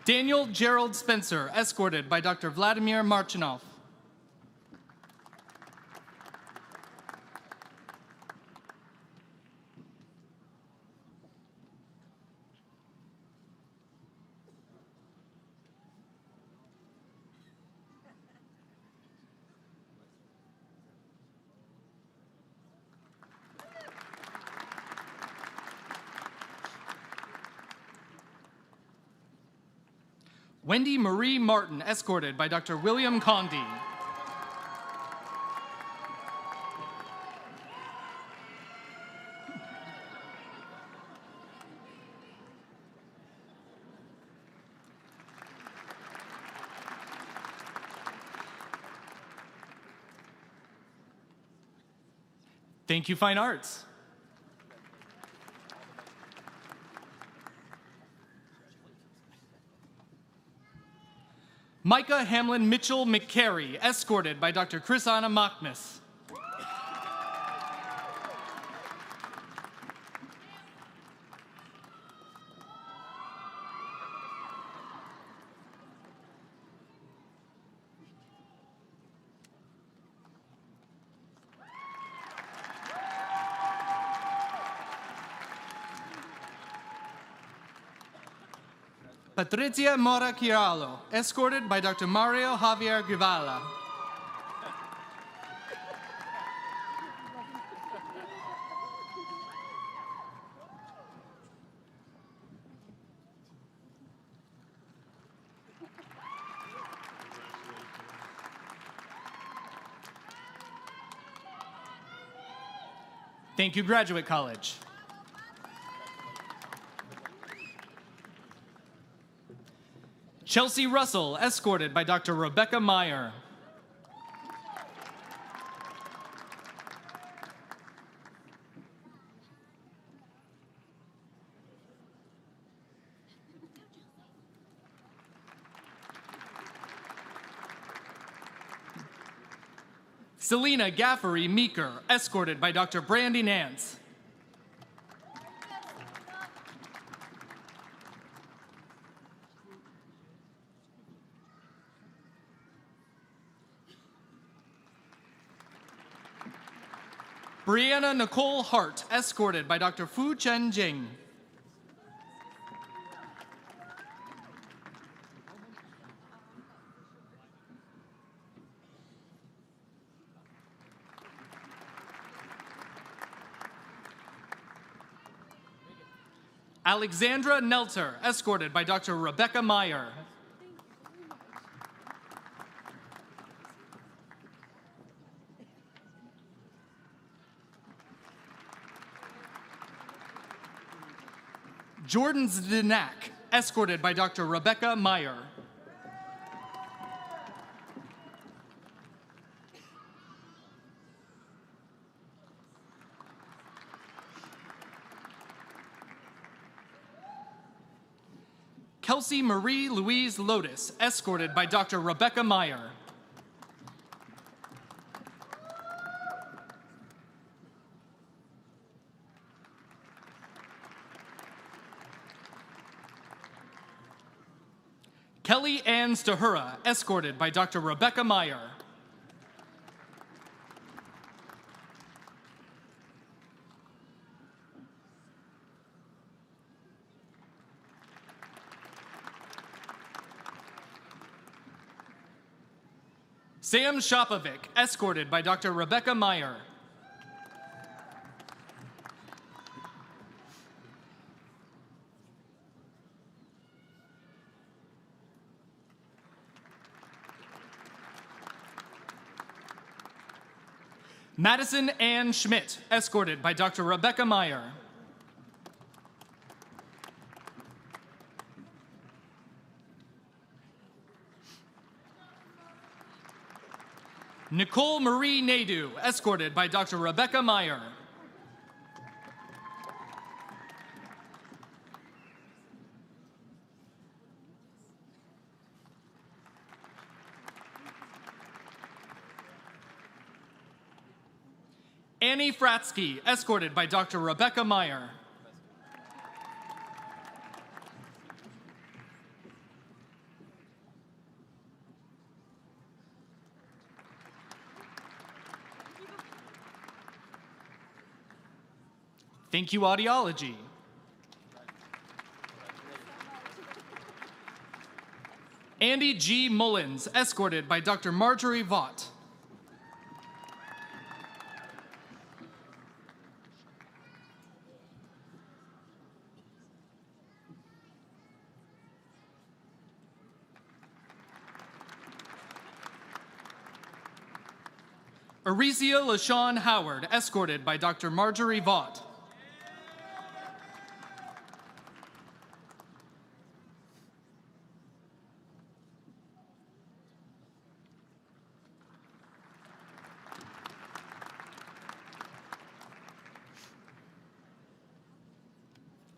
Daniel Gerald Spencer, escorted by Dr. Vladimir Marchinov. Wendy Marie Martin, escorted by Dr. William Condi. Thank you, Fine Arts. Micah Hamlin Mitchell McCary, escorted by Dr. Chrisanna Machmis. Patricia Mora Kiralo, escorted by Dr. Mario Javier Guevara. Thank you, Graduate College. Chelsea Russell, escorted by Dr. Rebecca Meyer. Selena Gaffery Meeker, escorted by Dr. Brandy Nance. Brianna Nicole Hart, escorted by Dr. Fu Chen Jing. Alexandra Nelter, escorted by Dr. Rebecca Meyer. Jordan Zdenak, escorted by Dr. Rebecca Meyer. Kelsey Marie Louise Lotus, escorted by Dr. Rebecca Meyer. Kelly Ann Stahura, escorted by Dr. Rebecca Meyer. Sam Shopovic, escorted by Dr. Rebecca Meyer. Madison Ann Schmidt, escorted by Dr. Rebecca Meyer. Nicole Marie Nadeau, escorted by Dr. Rebecca Meyer. Annie Fratsky, escorted by Dr. Rebecca Meyer. Thank you, Audiology. Andy G. Mullins, escorted by Dr. Marjorie Vaught. Aresia LaShawn Howard, escorted by Dr. Marjorie Vaught.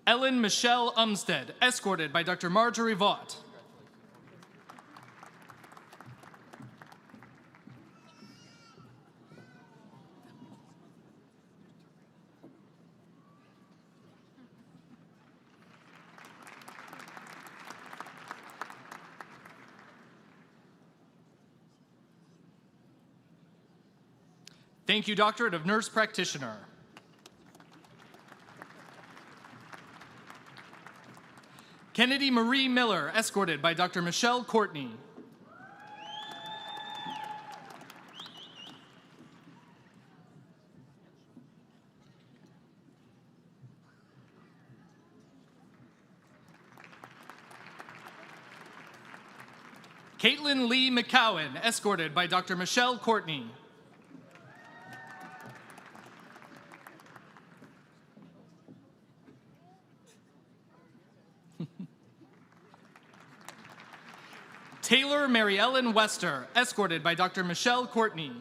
Ellen Michelle Umstead, escorted by Dr. Marjorie Vaught. Thank you, Doctorate of Nurse Practitioner. Kennedy Marie Miller, escorted by Dr. Michelle Courtney. Caitlin Lee McCowan, escorted by Dr. Michelle Courtney. Taylor Mary Ellen Wester, escorted by Dr. Michelle Courtney.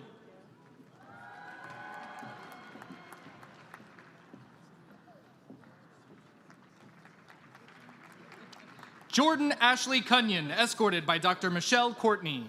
Jordan Ashley Cunyon, escorted by Dr. Michelle Courtney.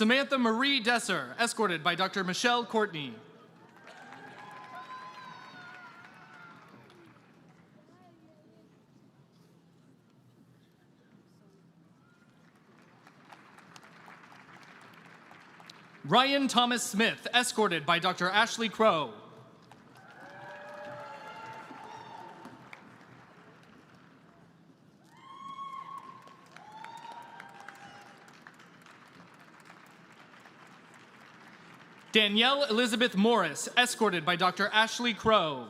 Samantha Marie Desser, escorted by Dr. Michelle Courtney. Ryan Thomas Smith, escorted by Dr. Ashley Crow. Danielle Elizabeth Morris, escorted by Dr. Ashley Crow.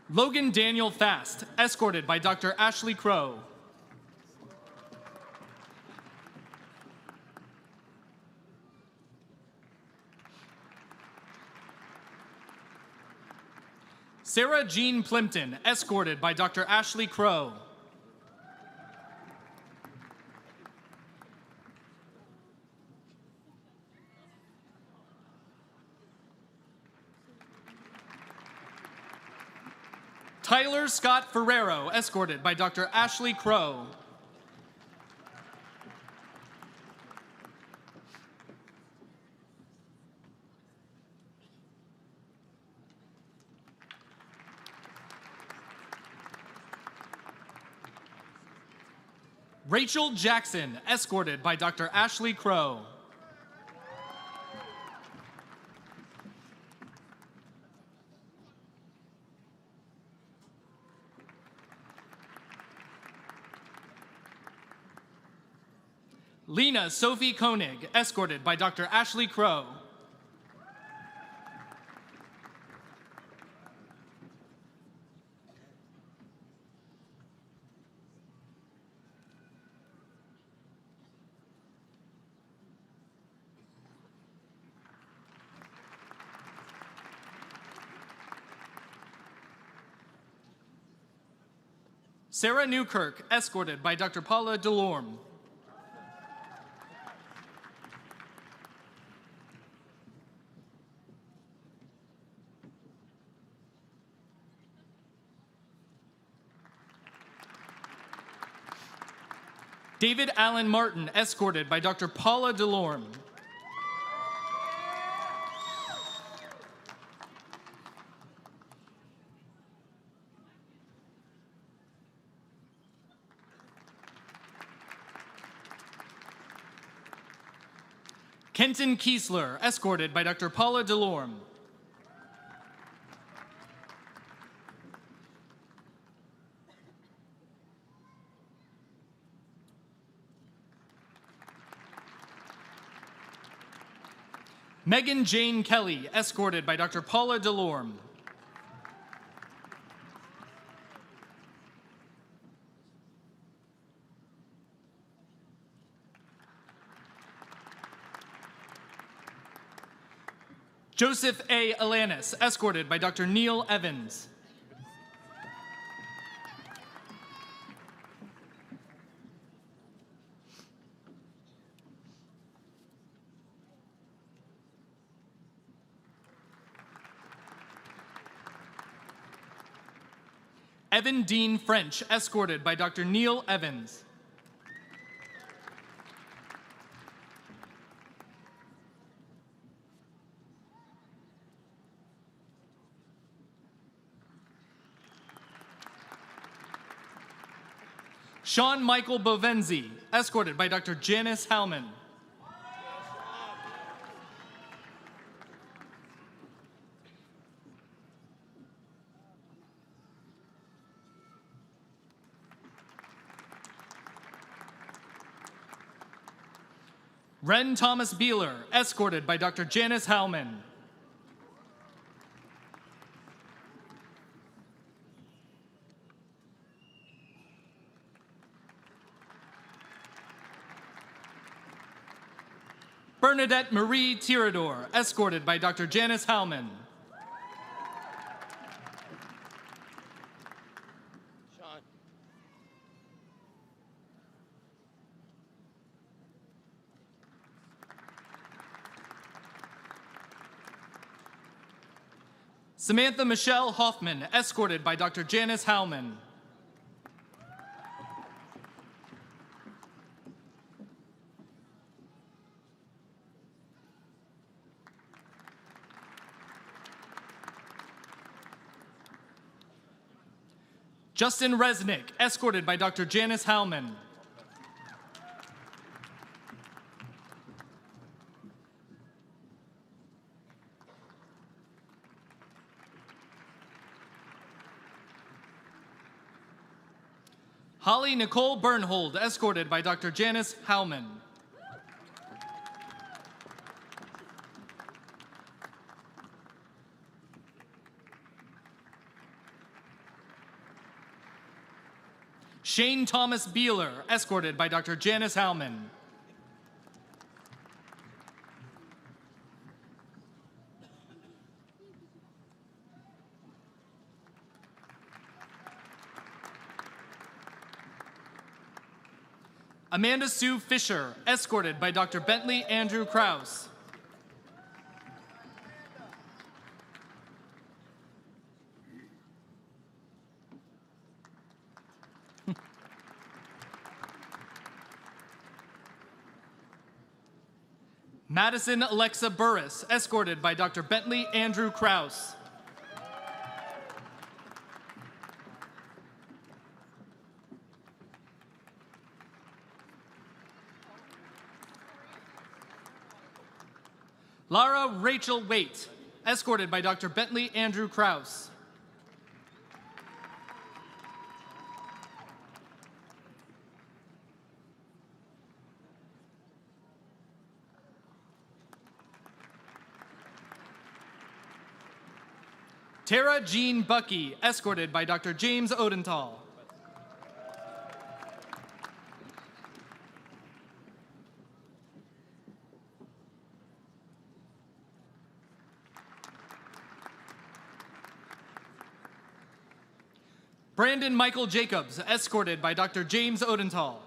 Logan Daniel Fast, escorted by Dr. Ashley Crow. Sarah Jean Plimpton, escorted by Dr. Ashley Crow. Tyler Scott Ferrero, escorted by Dr. Ashley Crow. Rachel Jackson, escorted by Dr. Ashley Crow. Lena Sophie Koenig, escorted by Dr. Ashley Crow. Sarah Newkirk, escorted by Dr. Paula Delorme. David Allen Martin, escorted by Dr. Paula Delorme. Kenton Kiesler, escorted by Dr. Paula Delorme. Megan Jane Kelly, escorted by Dr. Paula Delorme. Joseph A. Alanis, escorted by Dr. Neil Evans. Evan Dean French, escorted by Dr. Neil Evans. Sean Michael Bovenzi, escorted by Dr. Janice Hallman. Ren Thomas Beeler, escorted by Dr. Janice Hallman. Bernadette Marie Tirador, escorted by Dr. Janice Hallman. Samantha Michelle Hoffman, escorted by Dr. Janice Hallman. Justin Resnick, escorted by Dr. Janice Hallman. Holly Nicole Bernhold, escorted by Dr. Janice Hallman. Shane Thomas Beeler, escorted by Dr. Janice Hallman. Amanda Sue Fisher, escorted by Dr. Bentley Andrew Krause. Madison Alexa Burris, escorted by Dr. Bentley Andrew Krause. Lara Rachel Waite, escorted by Dr. Bentley Andrew Krause. Tara Jean Bucky, escorted by Dr. James Odenthal. Brandon Michael Jacobs, escorted by Dr. James Odenthal.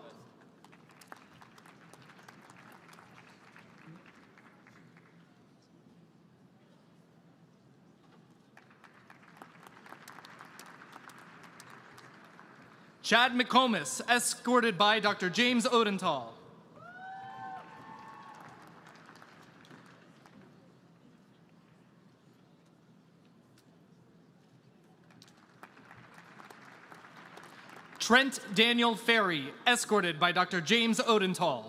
Chad McComas, escorted by Dr. James Odenthal. Trent Daniel Ferry, escorted by Dr. James Odenthal.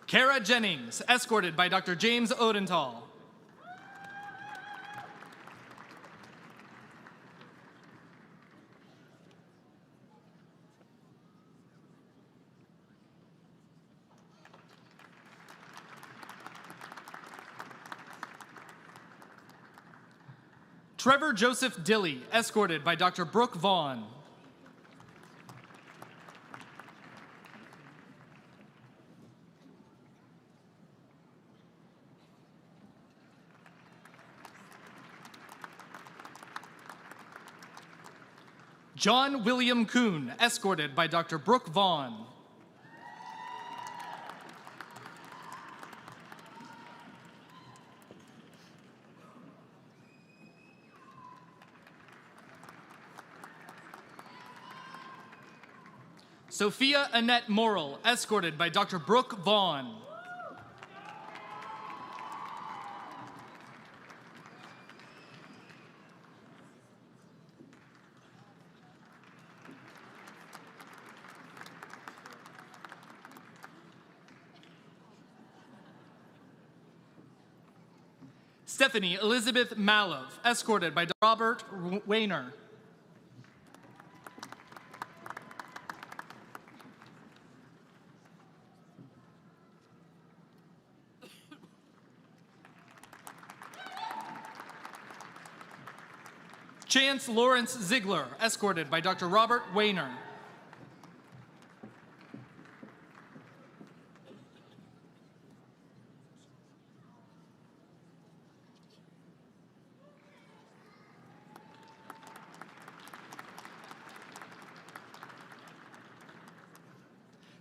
Kara Jennings, escorted by Dr. James Odenthal. Trevor Joseph Dilley, escorted by Dr. Brooke Vaughn. John William Kuhn, escorted by Dr. Brooke Vaughn. Sophia Annette Morrill, escorted by Dr. Brooke Vaughn. Stephanie Elizabeth Malov, escorted by Robert Wayner. Chance Lawrence Ziegler, escorted by Dr. Robert Wayner.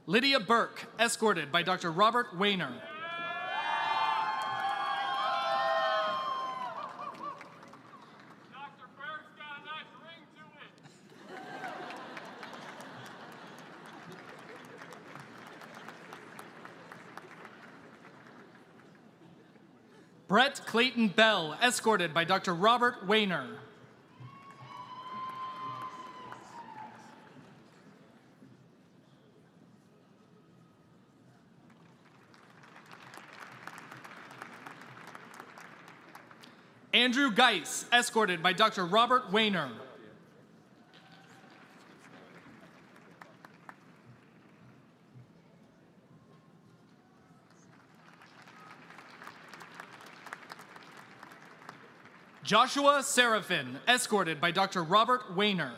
Lydia Burke, escorted by Dr. Robert Wayner. Dr. Burke's got a nice ring to it. Brett Clayton Bell, escorted by Dr. Robert Wayner. Andrew Geis, escorted by Dr. Robert Wayner. Joshua Seraphin, escorted by Dr. Robert Wayner.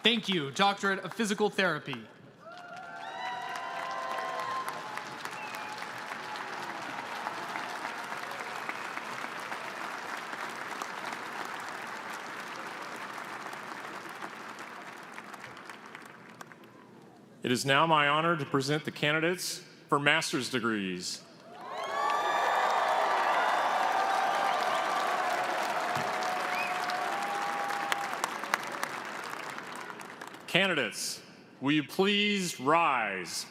Thank you, Doctorate of Physical Therapy. It is now my honor to present the candidates for master's degrees. Candidates, will you please rise?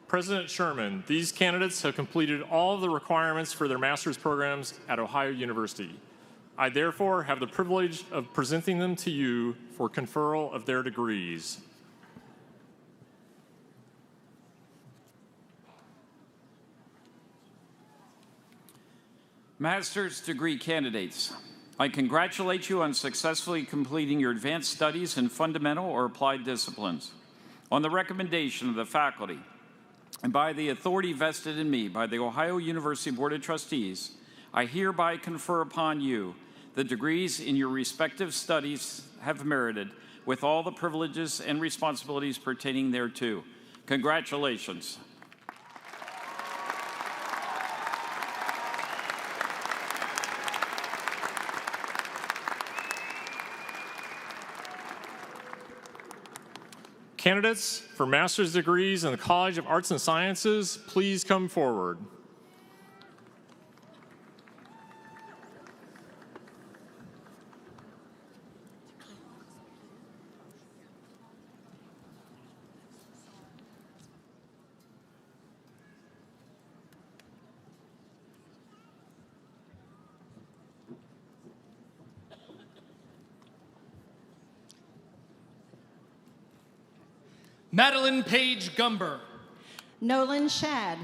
President Sherman, these candidates have completed all of the requirements for their master's programs at Ohio University. I therefore have the privilege of presenting them to you for conferral of their degrees. Master's degree candidates, I congratulate you on successfully completing your advanced studies in fundamental or applied disciplines. On the recommendation of the faculty and by the authority vested in me by the Ohio University Board of Trustees, I hereby confer upon you the degrees in your respective studies have merited, with all the privileges and responsibilities pertaining thereto. Congratulations. Candidates for master's degrees in the College of Arts and Sciences, please come forward. Madeline Page Gumber. Nolan Shad.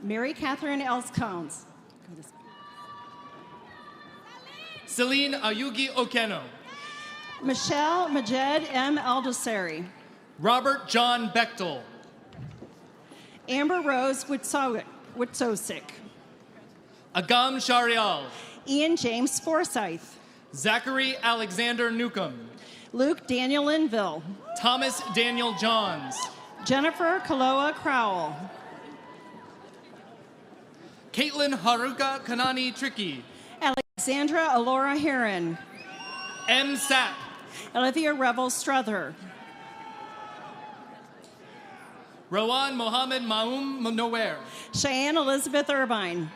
Mary Catherine Elscones. Celine Ayugi Okeno. Michelle Majed M. Aldosari. Robert John Bechtel. Amber Rose Witzosik. Agam Sharial. Ian James Forsyth. Zachary Alexander Newcomb. Luke Daniel Linville. Thomas Daniel Johns. Jennifer Kaloa Crowell. Caitlin Haruka Kanani Tricky. Alexandra Alora Heron. M. Sapp. Olivia Revel Struther. Rowan Mohammed Maum Nower. Cheyenne Elizabeth Irvine.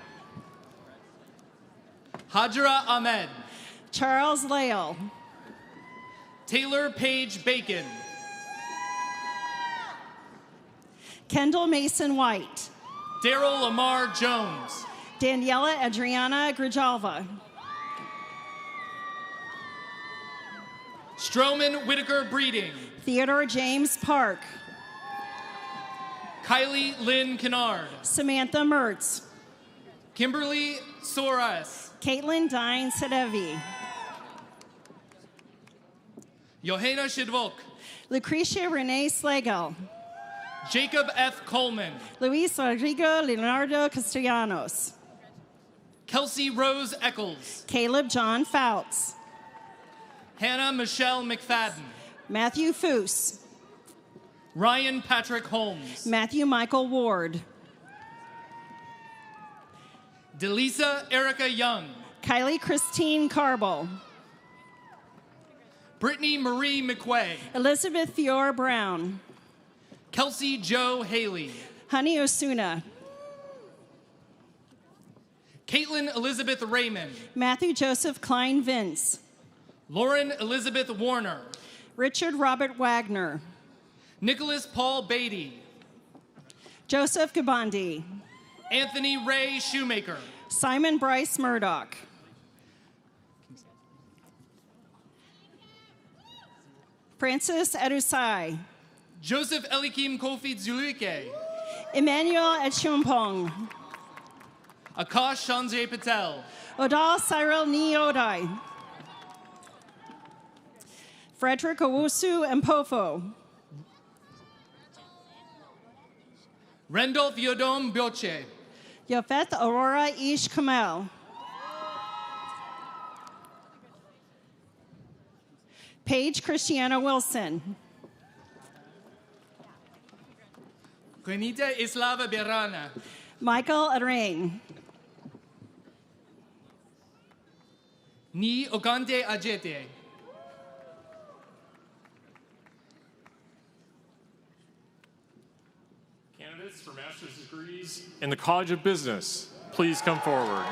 Hajra Ahmed. Charles Lale. Taylor Page Bacon. Kendall Mason White. Daryl Lamar Jones. Daniela Adriana Grijalva. Stroman Whitaker Breeding. Theodore James Park. Kylie Lynn Kennard. Samantha Mertz. Kimberly Soares. Caitlin Dine Sedevi. Johanna Shidvok. Lucretia Renee Slagle. Jacob F. Coleman. Luis Rodrigo Leonardo Castellanos. Kelsey Rose Eccles. Caleb John Fouts. Hannah Michelle McFadden. Matthew Foose. Ryan Patrick Holmes. Matthew Michael Ward. Delisa Erica Young. Kylie Christine Carbo. Brittany Marie McQuay. Elizabeth Fior Brown. Kelsey Joe Haley. Honey Osuna. Caitlin Elizabeth Raymond. Matthew Joseph Klein Vince. Lauren Elizabeth Warner. Richard Robert Wagner. Nicholas Paul Beatty. Joseph Gabandi. Anthony Ray Shoemaker. Simon Bryce Murdoch. Francis Edusai. Joseph Elikim Kofi Zuluike. Emmanuel Echumpong. Akash Sanjay Patel. Odal Cyril Niodai. Frederick Owusu Mpofo. Randolph Yodom Bioche. Yofeth Aurora Ish Kamel. Paige Christiana Wilson. Juanita Islava Berrana. Michael Arain. Ni Okante Ajete. Candidates for master's degrees in the College of Business, please come forward.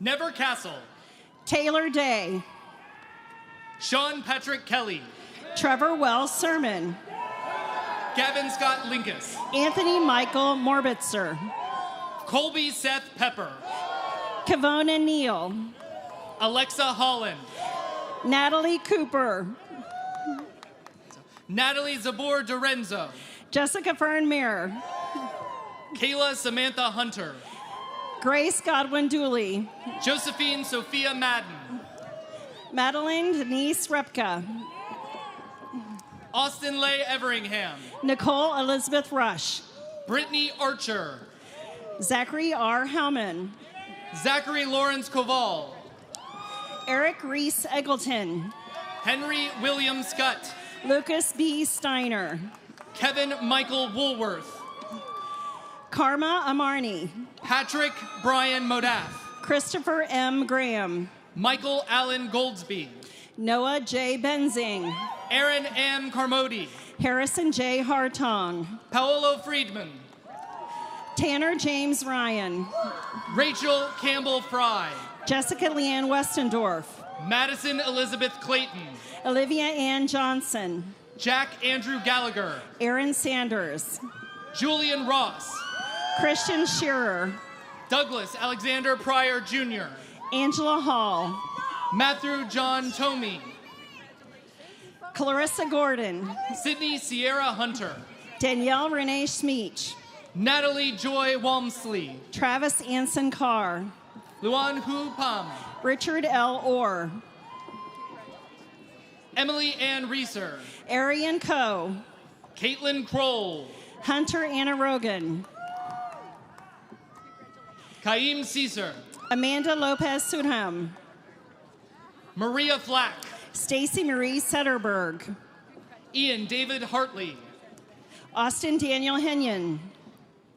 Never Castle. Taylor Day. Sean Patrick Kelly. Trevor Wells Sermon. Gavin Scott Linkus. Anthony Michael Morbitzer. Colby Seth Pepper. Kavona Neal. Alexa Holland. Natalie Cooper. Natalie Zabor Dorenzo. Jessica Fern Mir. Kayla Samantha Hunter. Grace Godwin Dooley. Josephine Sophia Madden. Madeline Denise Repka. Austin Leigh Everingham. Nicole Elizabeth Roush. Brittany Archer. Zachary R. Hellman. Zachary Lawrence Koval. Eric Reese Eggleton. Henry William Scott. Lucas B. Steiner. Kevin Michael Woolworth. Karma Amarni. Patrick Brian Modath. Christopher M. Graham. Michael Allen Goldsby. Noah J. Benzing. Aaron Ann Carmody. Harrison J. Hartong. Paolo Friedman. Tanner James Ryan. Rachel Campbell Fry. Jessica Leanne Westendorf. Madison Elizabeth Clayton. Olivia Ann Johnson. Jack Andrew Gallagher. Aaron Sanders. Julian Ross. Christian Shearer. Douglas Alexander Pryor Jr. Angela Hall. Matthew John Tomey. Clarissa Gordon. Sydney Sierra Hunter. Danielle Renee Smeech. Natalie Joy Walmsley. Travis Anson Carr. Luan Hu Pam. Richard L. Orr. Emily Ann Reeser. Arian Coe. Caitlin Kroll. Hunter Anna Rogan. Kaim Caesar. Amanda Lopez Sudham. Maria Flack. Stacy Marie Setterberg. Ian David Hartley. Austin Daniel Henyon.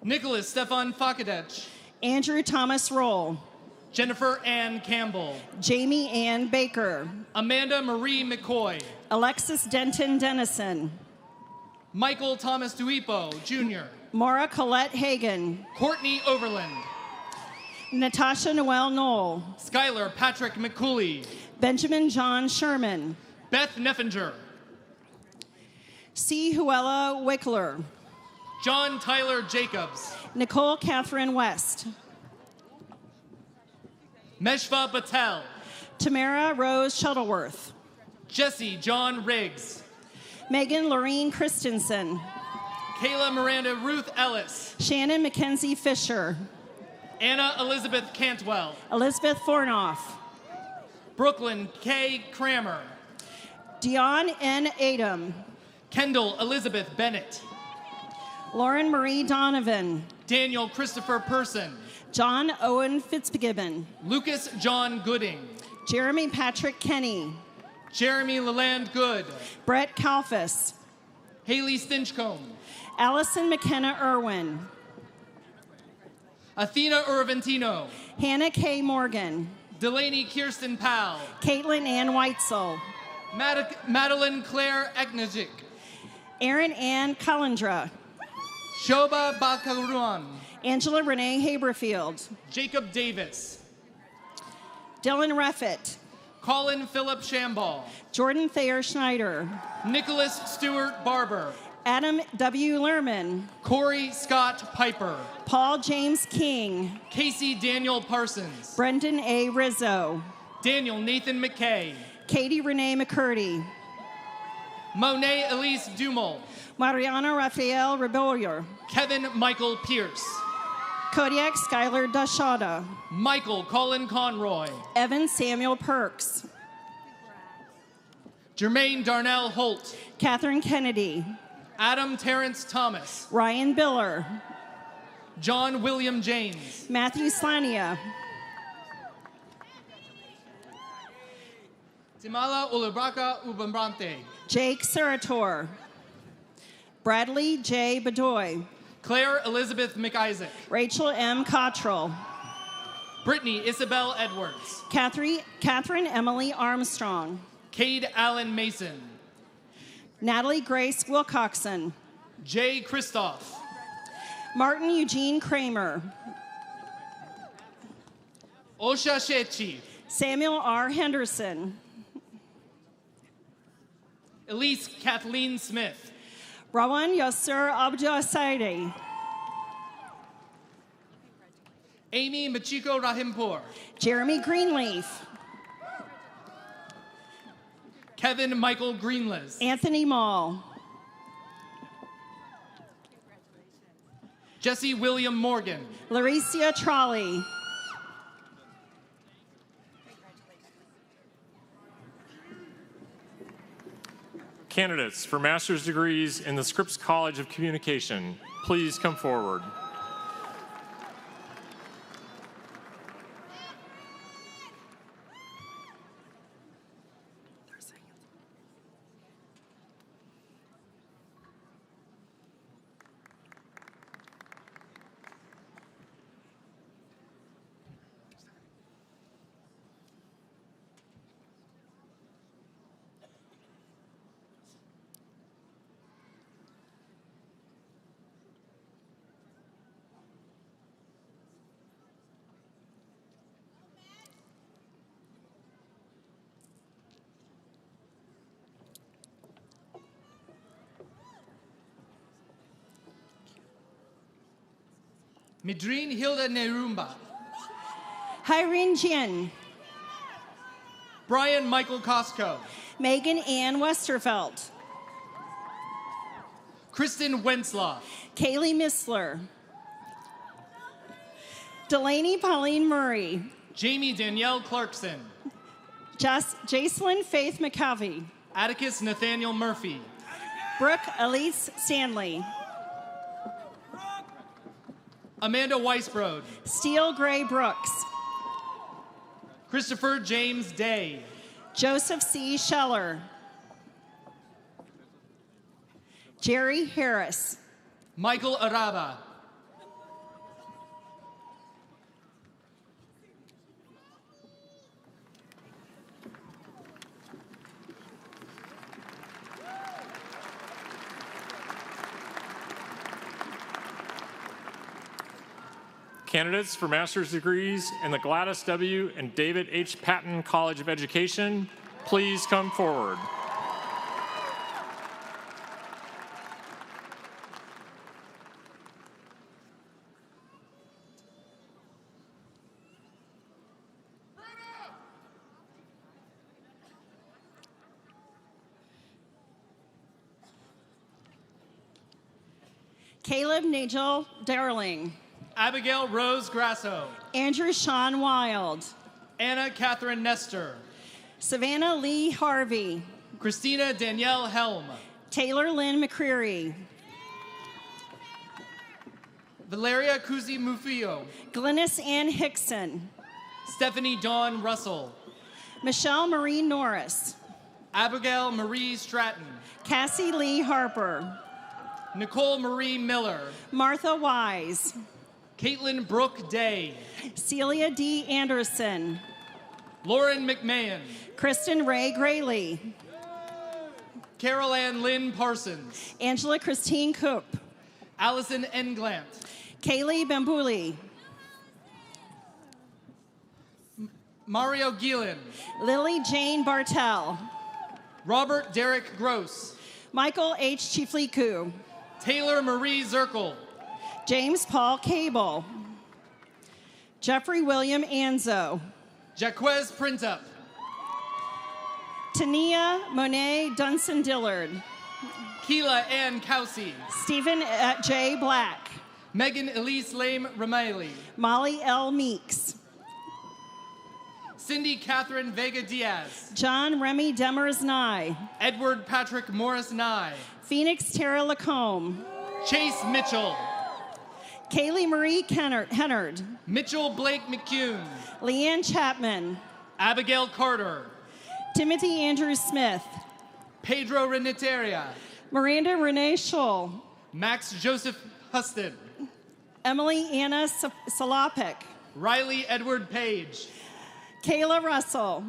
Nicholas Stefan Fakadech. Andrew Thomas Roll. Jennifer Ann Campbell. Jamie Ann Baker. Amanda Marie McCoy. Alexis Denton Dennison. Michael Thomas Duipo, Jr. Maura Colette Hagan. Courtney Overland. Natasha Noel Knoll. Skylar Patrick McCooley. Benjamin John Sherman. Beth Neffinger. C. Huella Wickler. John Tyler Jacobs. Nicole Catherine West. Meshva Patel. Tamara Rose Shuttleworth. Jesse John Riggs. Megan Lorene Christensen. Kayla Miranda Ruth Ellis. Shannon Mackenzie Fisher. Anna Elizabeth Cantwell. Elizabeth Fornoff. Brooklyn K. Kramer. Dion N. Adam. Kendall Elizabeth Bennett. Lauren Marie Donovan. Daniel Christopher Person. John Owen Fitzgibbon. Lucas John Gooding. Jeremy Patrick Kenny. Jeremy Leland Good. Brett Kalfas. Haley Stinchcomb. Allison McKenna Irwin. Athena Irventino. Hannah K. Morgan. Delaney Kirsten Powell. Caitlin Ann Weitzel. Madeline Claire Eknajic. Erin Ann Collindra. Shoba Bakaruan. Angela Renee Haberfield. Jacob Davis. Dylan Reffett. Colin Philip Shamball. Jordan Thayer Schneider. Nicholas Stewart Barber. Adam W. Lerman. Corey Scott Piper. Paul James King. Casey Daniel Parsons. Brendan A. Rizzo. Daniel Nathan McKay. Katie Renee McCurdy. Monet Elise Dumel. Mariana Rafael Rebellier. Kevin Michael Pierce. Kodiak Skylar Dashada. Michael Colin Conroy. Evan Samuel Perks. Jermaine Darnell Holt. Catherine Kennedy. Adam Terrence Thomas. Ryan Biller. John William James. Matthew Slania. Timala Ulubraka Ubambrante. Jake Serator. Bradley J. Bedoy. Claire Elizabeth McIsaac. Rachel M. Cottrell. Brittany Isabel Edwards. Catherine Emily Armstrong. Cade Allen Mason. Natalie Grace Wilcoxon. Jay Christoph. Martin Eugene Kramer. Osha Shechi. Samuel R. Henderson. Elise Kathleen Smith. Rawan Yasser Abdul Saidi. Amy Machiko Rahimpour. Jeremy Greenleaf. Kevin Michael Greenless. Anthony Mall. Jesse William Morgan. Laricia Trolley. Candidates for master's degrees in the Scripps College of Communication, please come forward. Midrine Hilda Nerumba. Hyrin Jian. Brian Michael Costco. Megan Ann Westerfelt. Kristen Wenslaw. Kaylee Missler. Delaney Pauline Murray. Jamie Danielle Clarkson. Jacelyn Faith McCovey. Atticus Nathaniel Murphy. Brooke Elise Stanley. Amanda Weisbrod. Steele Gray Brooks. Christopher James Day. Joseph C. Scheller. Jerry Harris. Michael Araba. Candidates for master's degrees in the Gladys W. and David H. Patton College of Education, please come forward. Caleb Nigel Darling. Abigail Rose Grasso. Andrew Sean Wild. Anna Catherine Nestor. Savannah Lee Harvey. Christina Danielle Helm. Taylor Lynn McCreary. Valeria Kuzi Mufio. Glennis Ann Hickson. Stephanie Dawn Russell. Michelle Marie Norris. Abigail Marie Stratton. Cassie Lee Harper. Nicole Marie Miller. Martha Wise. Caitlin Brooke Day. Celia D. Anderson. Lauren McMahon. Kristen Ray Grayley. Carol Ann Lynn Parsons. Angela Christine Coop. Allison Englant. Kaylee Bambuli. Mario Gielan. Lily Jane Bartell. Robert Derek Gross. Michael H. Chifliku. Taylor Marie Zirkle. James Paul Cable. Jeffrey William Anzo. Jaquez Printup. Tania Monet Dunson Dillard. Keela Ann Kelsey. Stephen J. Black. Megan Elise Lame Ramiley. Molly L. Meeks. Cindy Catherine Vega Diaz. John Remy Demers Nye. Edward Patrick Morris Nye. Phoenix Tara Lacombe. Chase Mitchell. Kaylee Marie Hennard. Mitchell Blake McCune. Leanne Chapman. Abigail Carter. Timothy Andrew Smith. Pedro Reniteria. Miranda Renee Scholl. Max Joseph Huston. Emily Anna Salopik. Riley Edward Page. Kayla Russell.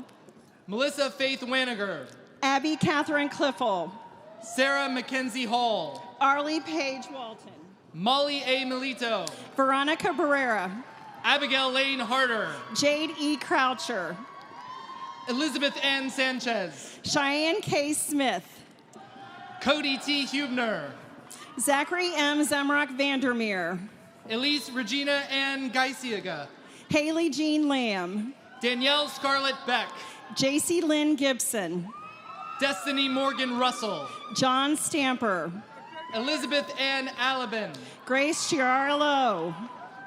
Melissa Faith Waniger. Abby Catherine Cliffle. Sarah Mackenzie Hall. Arlie Page Walton. Molly A. Melito. Veronica Barrera. Abigail Lane Harder. Jade E. Croucher. Elizabeth Ann Sanchez. Cheyenne K. Smith. Cody T. Hubner. Zachary M. Zemrock Vandermeer. Elise Regina Ann Geisiaga. Haley Jean Lamb, Danielle Scarlett Beck, JC Lynn Gibson, Destiny Morgan Russell, John Stamper, Elizabeth Ann Alabin, Grace Chiara Lowe,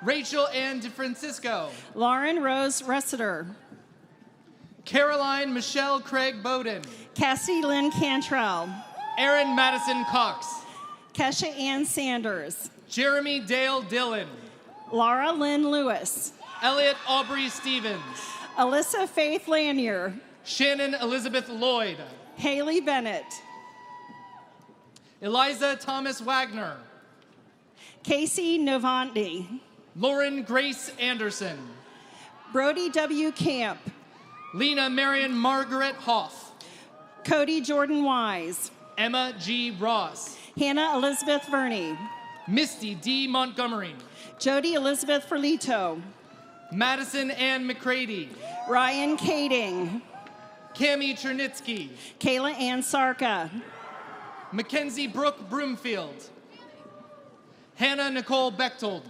Rachel Ann DeFrancisco, Lauren Rose Rossiter, Caroline Michelle Craig Bowden, Cassie Lynn Cantrell, Erin Madison Cox, Kesha Ann Sanders, Jeremy Dale Dillon, Laura Lynn Lewis, Elliot Aubrey Stevens, Alyssa Faith Lanier, Shannon Elizabeth Lloyd, Haley Bennett, Eliza Thomas Wagner, Casey Novanti, Lauren Grace Anderson, Brody W. Camp, Lena Marion Margaret Hoff, Cody Jordan Wise, Emma G. Ross, Hannah Elizabeth Verney, Misty D. Montgomery, Jody Elizabeth Ferlito, Madison Ann McCready, Ryan Kading, Cami Chernitsky, Kayla Ann Sarka, Mackenzie Brooke Broomfield, Hannah Nicole Bechtold,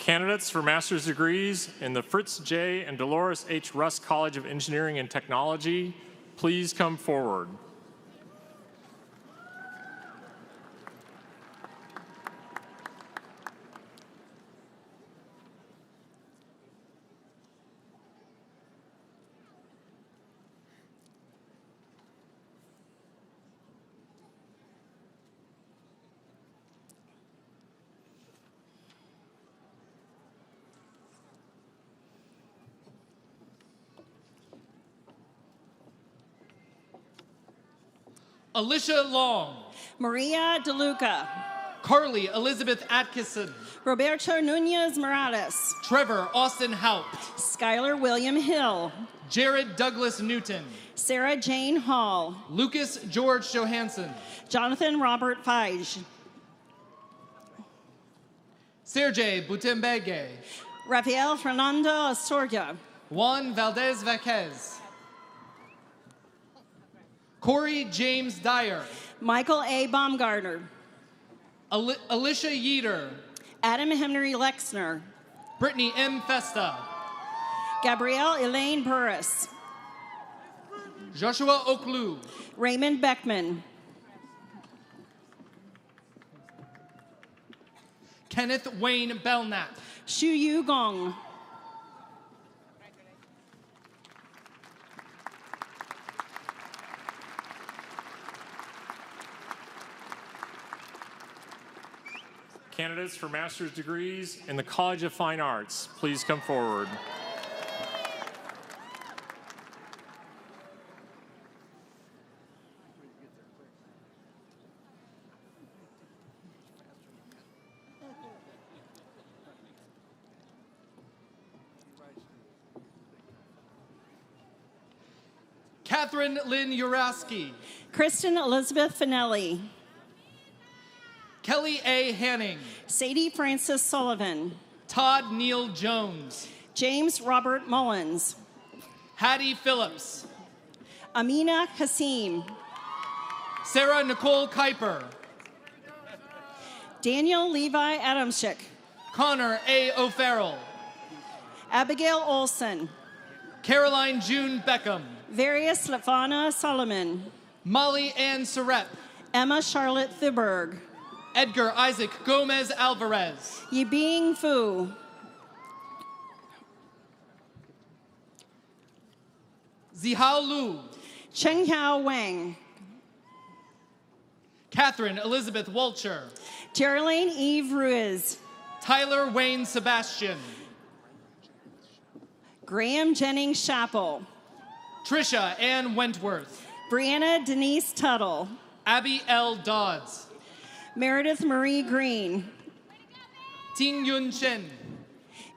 Candidates for master's degrees in the Fritz J. and Dolores H. Russ College of Engineering and Technology, please come forward. Alicia Long, Maria DeLuca, Carly Elizabeth Atkinson, Roberto Nunez Morales, Trevor Austin Haupt, Skylar William Hill, Jared Douglas Newton, Sarah Jane Hall, Lucas George Johansson, Jonathan Robert Feige, Sergey Butembege, Rafael Fernando Astorga, Juan Valdez Vaquez, Corey James Dyer, Michael A. Baumgartner, Alicia Yeater, Adam Henry Lexner, Brittany M. Festa, Gabrielle Elaine Burris, Joshua Oklu, Raymond Beckman, Kenneth Wayne Belknap, Shu Yu Gong, Candidates for master's degrees in the College of Fine Arts, please come forward. Catherine Lynn Urowski, Kristen Elizabeth Finelli, Kelly A. Hanning, Sadie Francis Sullivan, Todd Neal Jones, James Robert Mullins, Hattie Phillips, Amina Kasim, Sarah Nicole Kuiper, Daniel Levi Adamczyk, Connor A. O'Farrell, Abigail Olson, Caroline June Beckham, Various Lafana Solomon, Molly Ann Surrett, Emma Charlotte Thiberg, Edgar Isaac Gomez Alvarez, Yibing Fu, Zihao Lu, Chenghao Wang, Catherine Elizabeth Walcher, Geraldine Eve Ruiz, Tyler Wayne Sebastian, Graham Jennings Chappell, Trisha Ann Wentworth, Brianna Denise Tuttle, Abby L. Dodds, Meredith Marie Green, Ting Yun Chen,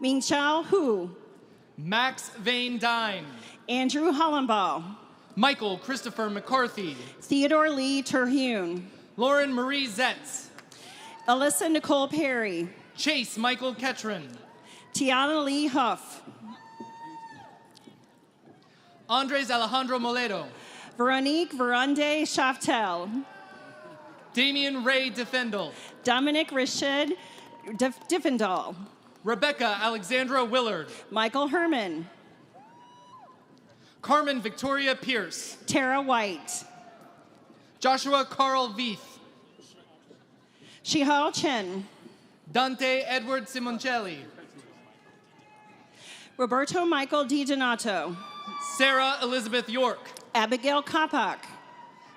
Mingchao Hu, Max Vane Dine, Andrew Hollenbaugh, Michael Christopher McCarthy, Theodore Lee Terhune, Lauren Marie Zetz, Alyssa Nicole Perry, Chase Michael Ketron, Tiana Lee Huff, Andres Alejandro Moledo. Veronique Veronde Shaftel. Damian Ray Defendel. Dominic Rashid Diffendal. Rebecca Alexandra Willard. Michael Herman. Carmen Victoria Pierce. Tara White. Joshua Carl Veith. Shihao Chen. Dante Edward Simoncelli. Roberto Michael DiDonato. Sarah Elizabeth York. Abigail Kopak.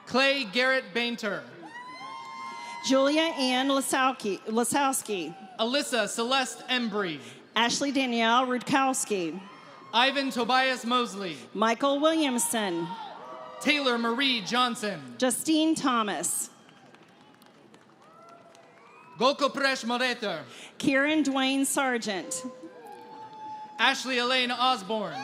Clay Garrett Bainter. Julia Ann Lasowski. Alyssa Celeste Embry. Ashley Danielle Rudkowski. Ivan Tobias Mosley. Michael Williamson. Taylor Marie Johnson. Justine Thomas. Golko Presh Moreter. Kieran Dwayne Sargent. Ashley Elaine Osborne.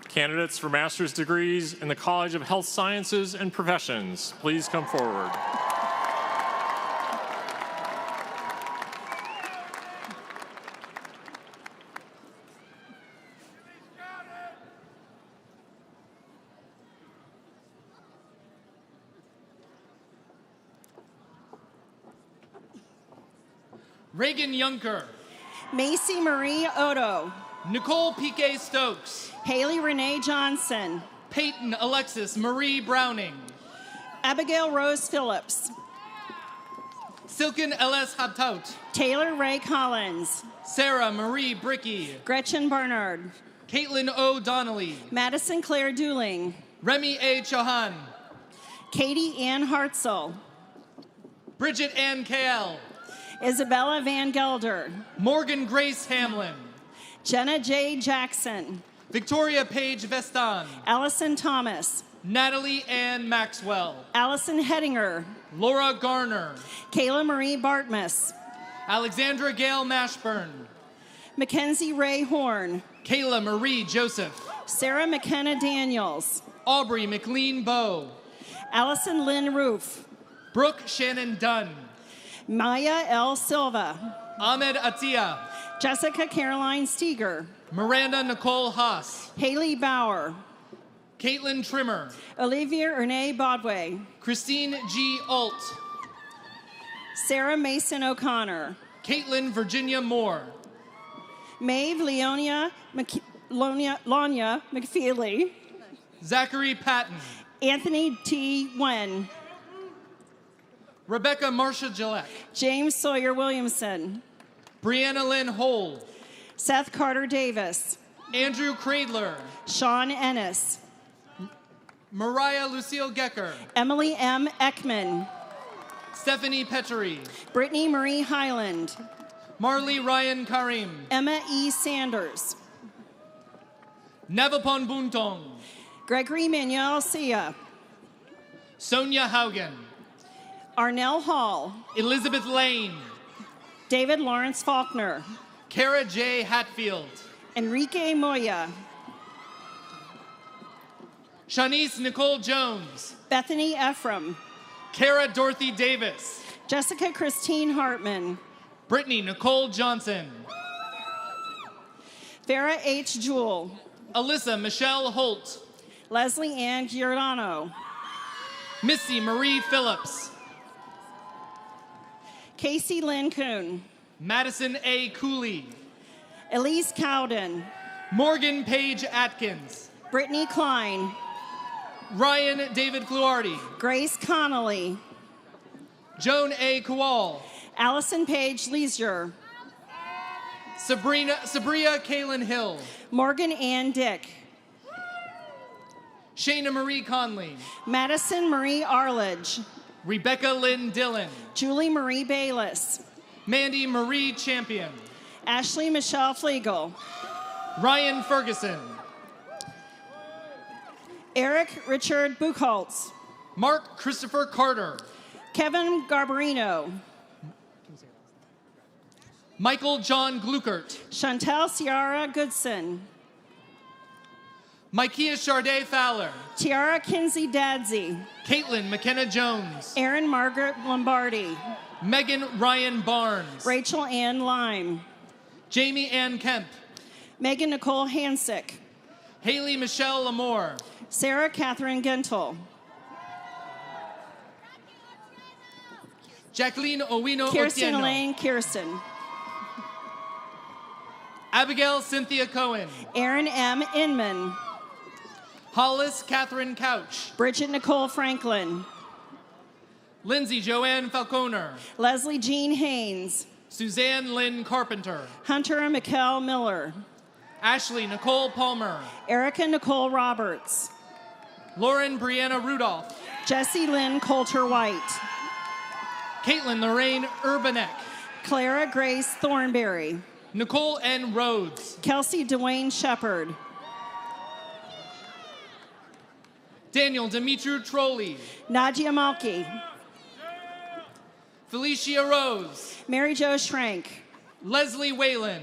Candidates for master's degrees in the College of Health Sciences and Professions, please come forward. Reagan Yunker. Macy Marie Odo. Nicole Piquet Stokes. Haley Renee Johnson. Peyton Alexis Marie Browning. Abigail Rose Phillips. Silken L.S. Habtaut. Taylor Ray Collins. Sarah Marie Bricky. Gretchen Barnard. Caitlin O. Donnelly. Madison Claire Dooling. Remy A. Chauhan. Katie Ann Hartzell. Bridget Ann Kael. Isabella Van Gelder. Morgan Grace Hamlin. Jenna J. Jackson. Victoria Paige Vestan. Allison Thomas. Natalie Ann Maxwell. Allison Hettinger. Laura Garner. Kayla Marie Bartmus. Alexandra Gale Mashburn. Mackenzie Ray Horn. Kayla Marie Joseph. Sarah McKenna Daniels. Aubrey McLean Bowe. Allison Lynn Roof. Brooke Shannon Dunn. Maya L. Silva. Ahmed Atia. Jessica Caroline Steger. Miranda Nicole Haas. Haley Bauer. Caitlin Trimmer. Olivia Erne Bodway. Christine G. Alt. Sarah Mason O'Connor. Caitlin Virginia Moore. Maeve Leonia Lonia McFeely. Zachary Patton. Anthony T. Wen. Rebecca Marcia Gillette. James Sawyer Williamson. Brianna Lynn Hole. Seth Carter Davis. Andrew Cradler. Sean Ennis. Mariah Lucille Gecker. Emily M. Ekman. Stephanie Petrie. Brittany Marie Highland. Marley Ryan Karim. Emma E. Sanders. Navapon Buntong. Gregory Manuel Sia. Sonia Haugen. Arnell Hall. Elizabeth Lane. David Lawrence Faulkner. Kara J. Hatfield. Enrique Moya. Shanice Nicole Jones. Bethany Ephraim. Kara Dorothy Davis. Jessica Christine Hartman. Brittany Nicole Johnson. Farah H. Jewell. Alyssa Michelle Holt. Leslie Ann Giordano. Missy Marie Phillips. Casey Lynn Kuhn. Madison A. Cooley. Elise Cowden. Morgan Page Atkins. Brittany Klein. Ryan David Fluardi. Grace Connolly. Joan A. Kowal. Allison Page Leisure. Sabria Kaylin Hill. Morgan Ann Dick. Shayna Marie Conley. Madison Marie Arledge. Rebecca Lynn Dillon. Julie Marie Bayless. Mandy Marie Champion. Ashley Michelle Flegel. Ryan Ferguson. Eric Richard Buchholz. Mark Christopher Carter. Kevin Garbarino. Michael John Gluckert. Chantel Ciara Goodson. Micaiah Charday Fowler. Tiara Kinsey Dadsey. Caitlin McKenna Jones. Erin Margaret Lombardi. Megan Ryan Barnes. Rachel Ann Lime. Jamie Ann Kemp. Megan Nicole Hansick. Haley Michelle Lamore. Sarah Catherine Gentle. Jacqueline Owino Kirsten Otieno. Elaine Kirsten. Abigail Cynthia Cohen. Erin M. Inman. Hollis Catherine Couch. Bridget Nicole Franklin. Lindsay Joanne Falconer. Leslie Jean Haynes. Suzanne Lynn Carpenter. Hunter Mikkel Miller. Ashley Nicole Palmer. Erica Nicole Roberts. Lauren Brianna Rudolph. Jessie Lynn Coulter White. Caitlin Lorraine Urbanek. Clara Grace Thornberry. Nicole N. Rhodes. Kelsey Dwayne Shepard. Daniel Demetru Trolley. Nadia Malki. Felicia Rose. Mary Jo Schrank. Leslie Whalen.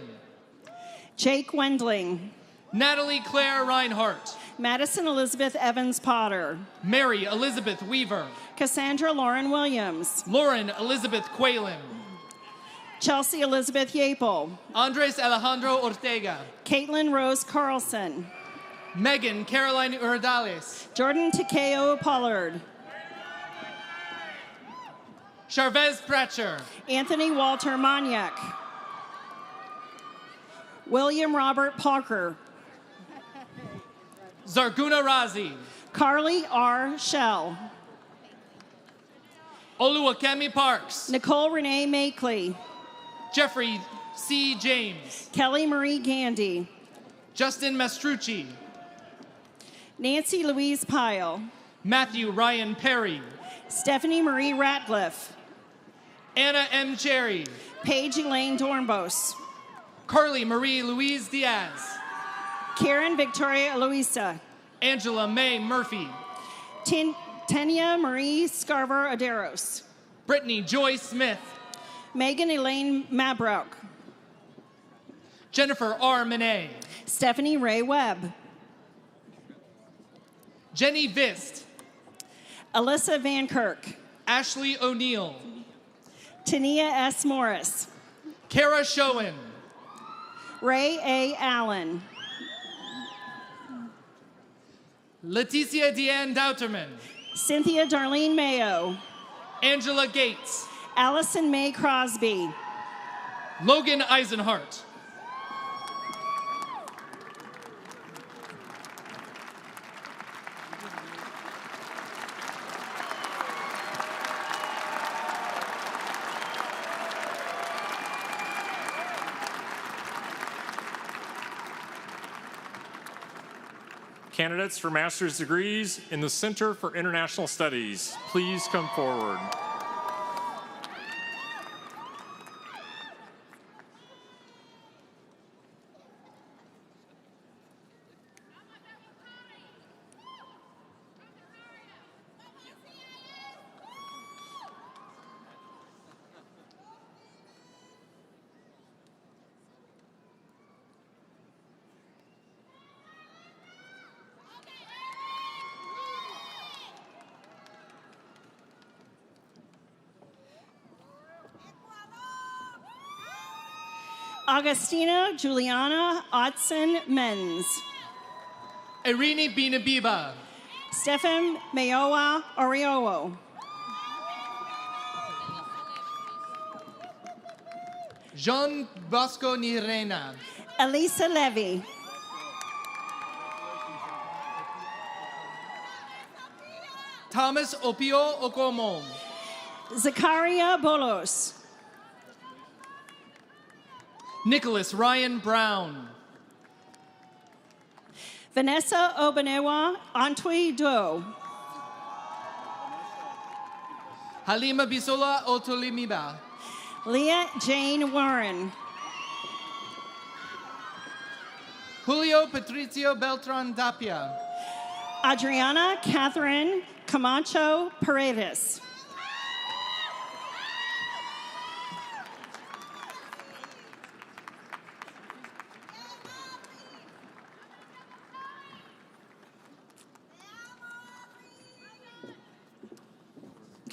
Jake Wendling. Natalie Claire Reinhart. Madison Elizabeth Evans Potter. Mary Elizabeth Weaver. Cassandra Lauren Williams. Lauren Elizabeth Quaylen. Chelsea Elizabeth Yapel. Andres Alejandro Ortega. Caitlin Rose Carlson. Megan Caroline Urdales. Jordan Takeo Pollard. Charvez Pratcher. Anthony Walter Maniak. William Robert Parker. Zarguna Razi. Carly R. Shell. Oluwakemi Parks. Nicole Renee Makeley. Jeffrey C. James. Kelly Marie Gandy. Justin Mastrucci. Nancy Louise Pyle. Matthew Ryan Perry. Stephanie Marie Ratcliffe. Anna M. Cherry. Paige Elaine Dornbos. Carly Marie Louise Diaz. Karen Victoria Eloisa. Angela May Murphy. Tanya Marie Scarver Aderos. Brittany Joy Smith. Megan Elaine Mabrouk. Jennifer R. Monet. Stephanie Ray Webb. Jenny Vist. Alyssa Van Kirk. Ashley O'Neill. Tania S. Morris. Kara Schoen. Ray A. Allen. Leticia Deanne Douterman. Cynthia Darlene Mayo. Angela Gates. Allison Mae Crosby. Logan Eisenhart. Candidates for master's degrees in the Center for International Studies, please come forward. Augustina Juliana Otson Menz. Irini Binabiba. Stefan Mayowa Oriowo. Jean Bosco Nirena. Elisa Levy. Thomas Opio Okomo. Zakaria Bolos. Nicholas Ryan Brown. Vanessa Obanewa Antwi Do. Halima Bisola Otolimiba. Leah Jane Warren. Julio Patricio Beltran Tapia. Adriana Catherine Camacho Paredes.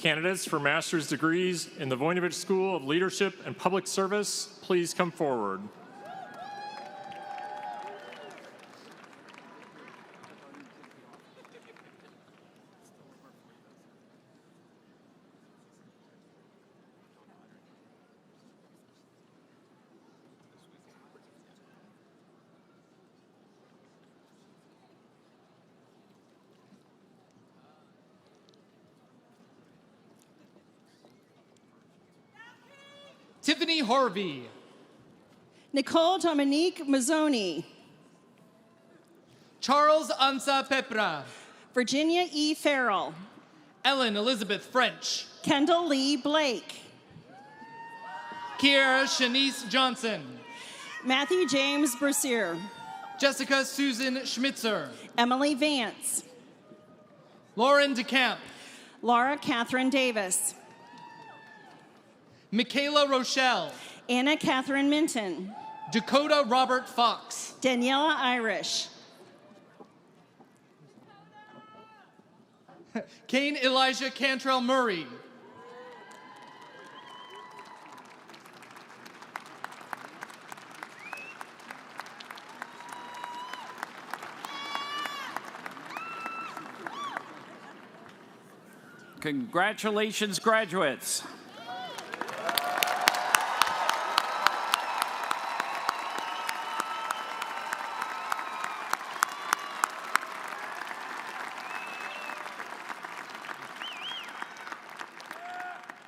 candidates for master's degrees in the Voinovich School of Leadership and Public Service please come forward? Tiffany Harvey. Nicole Dominique Mazzoni. Charles Ansa Pepra. Virginia E. Farrell. Ellen Elizabeth French. Kendall Lee Blake. Kiera Shanice Johnson. Matthew James Bercier. Jessica Susan Schmitzer. Emily Vance. Lauren DeCamp. Laura Catherine Davis. Michaela Rochelle. Anna Catherine Minton. Dakota Robert Fox. Daniela Irish. Kane Elijah Cantrell Murray. Congratulations, graduates.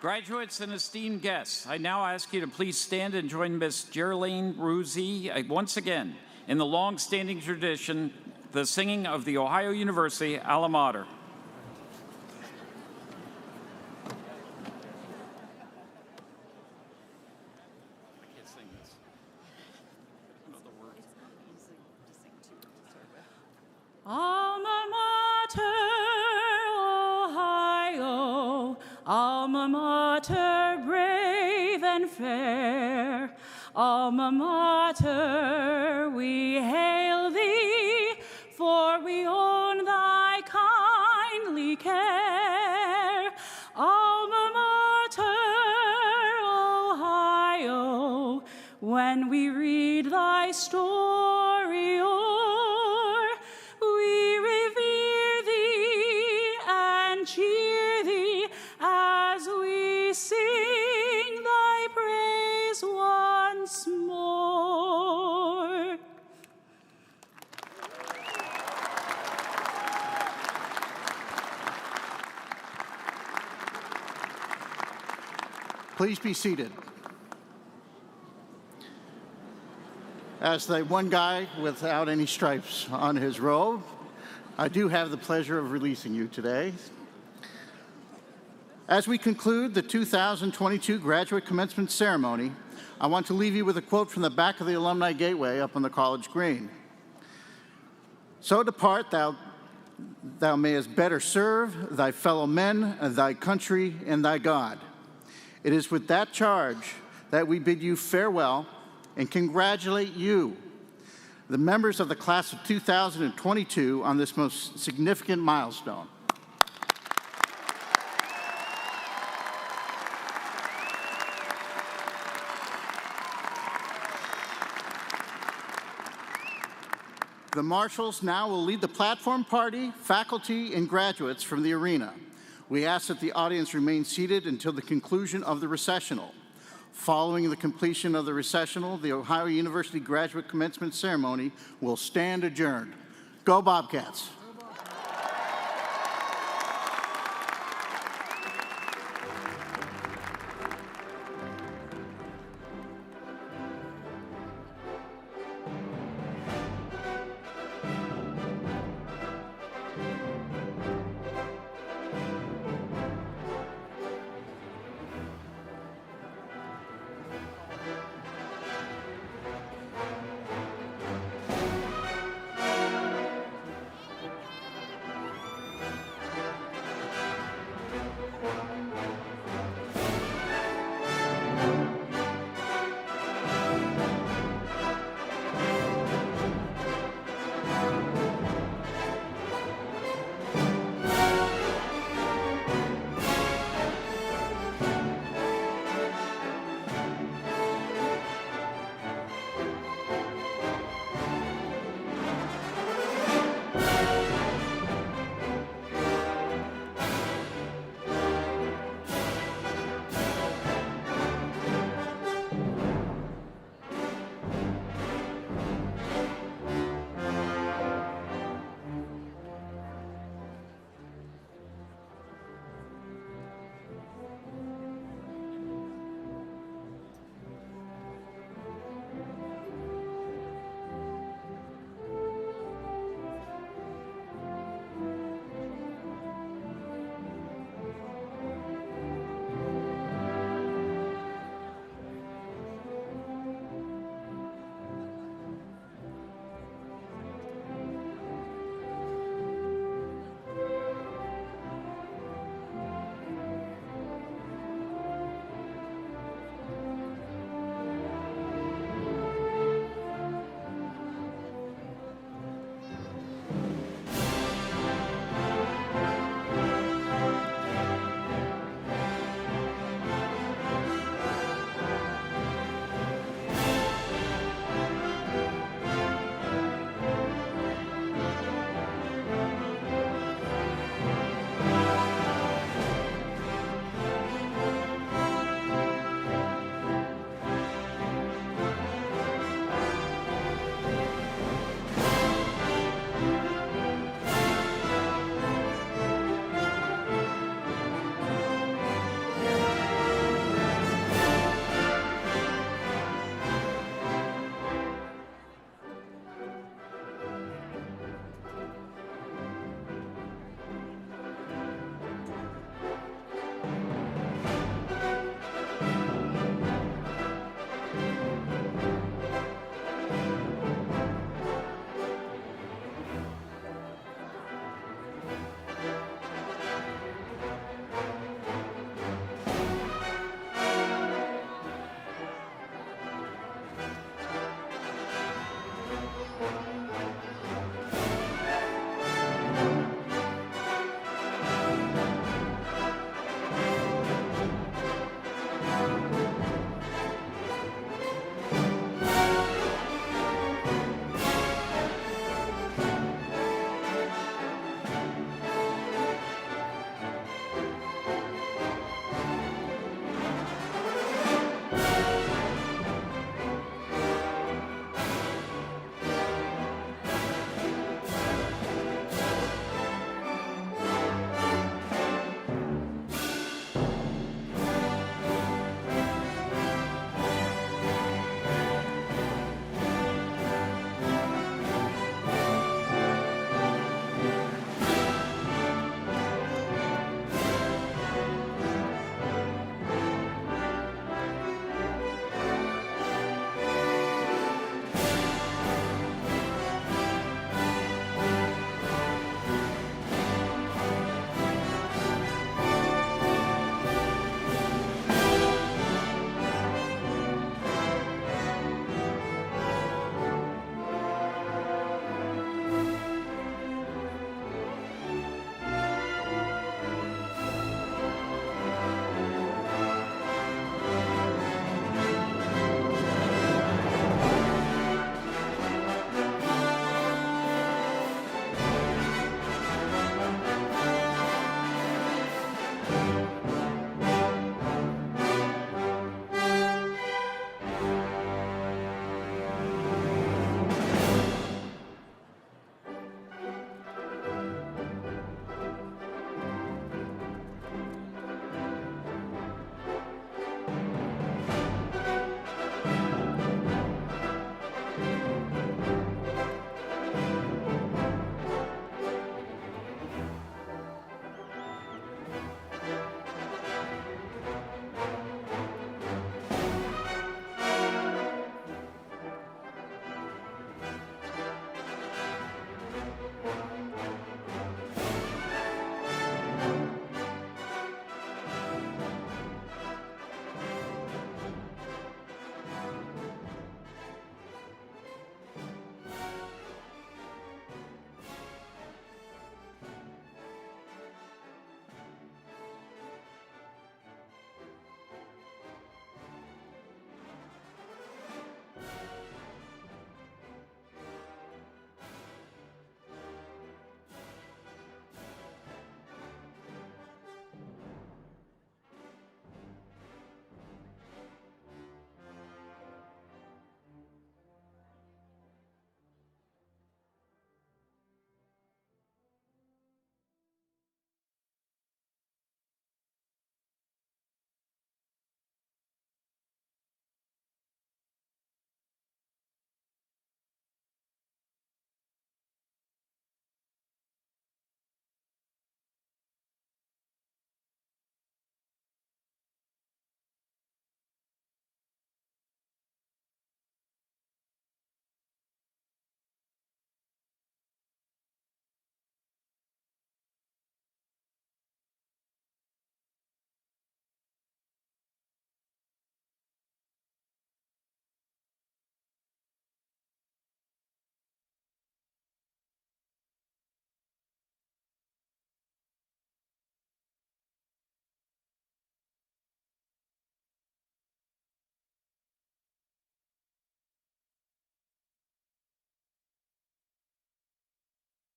Graduates and esteemed guests, I now ask you to please stand and join Miss Geraldine Ruzzi once again in the long-standing tradition, the singing of the Ohio University Alma Mater. Alma Mater, Ohio, Alma Mater, brave and fair. Alma Mater, we hail thee, for we own thy kindly care. Alma Mater, Ohio, when we read thy story o'er, we revere thee and cheer thee as we sing thy praise once more. Please be seated. As the one guy without any stripes on his robe, I do have the pleasure of releasing you today. As we conclude the 2022 graduate commencement ceremony, I want to leave you with a quote from the back of the Alumni Gateway up on the college green. So depart, thou mayest better serve thy fellow men, thy country, and thy God. It is with that charge that we bid you farewell and congratulate you, the members of the class of 2022, on this most significant milestone. The marshals now will lead the platform party, faculty, and graduates from the arena. We ask that the audience remain seated until the conclusion of the recessional. Following the completion of the recessional, the Ohio University graduate commencement ceremony will stand adjourned. Go Bobcats!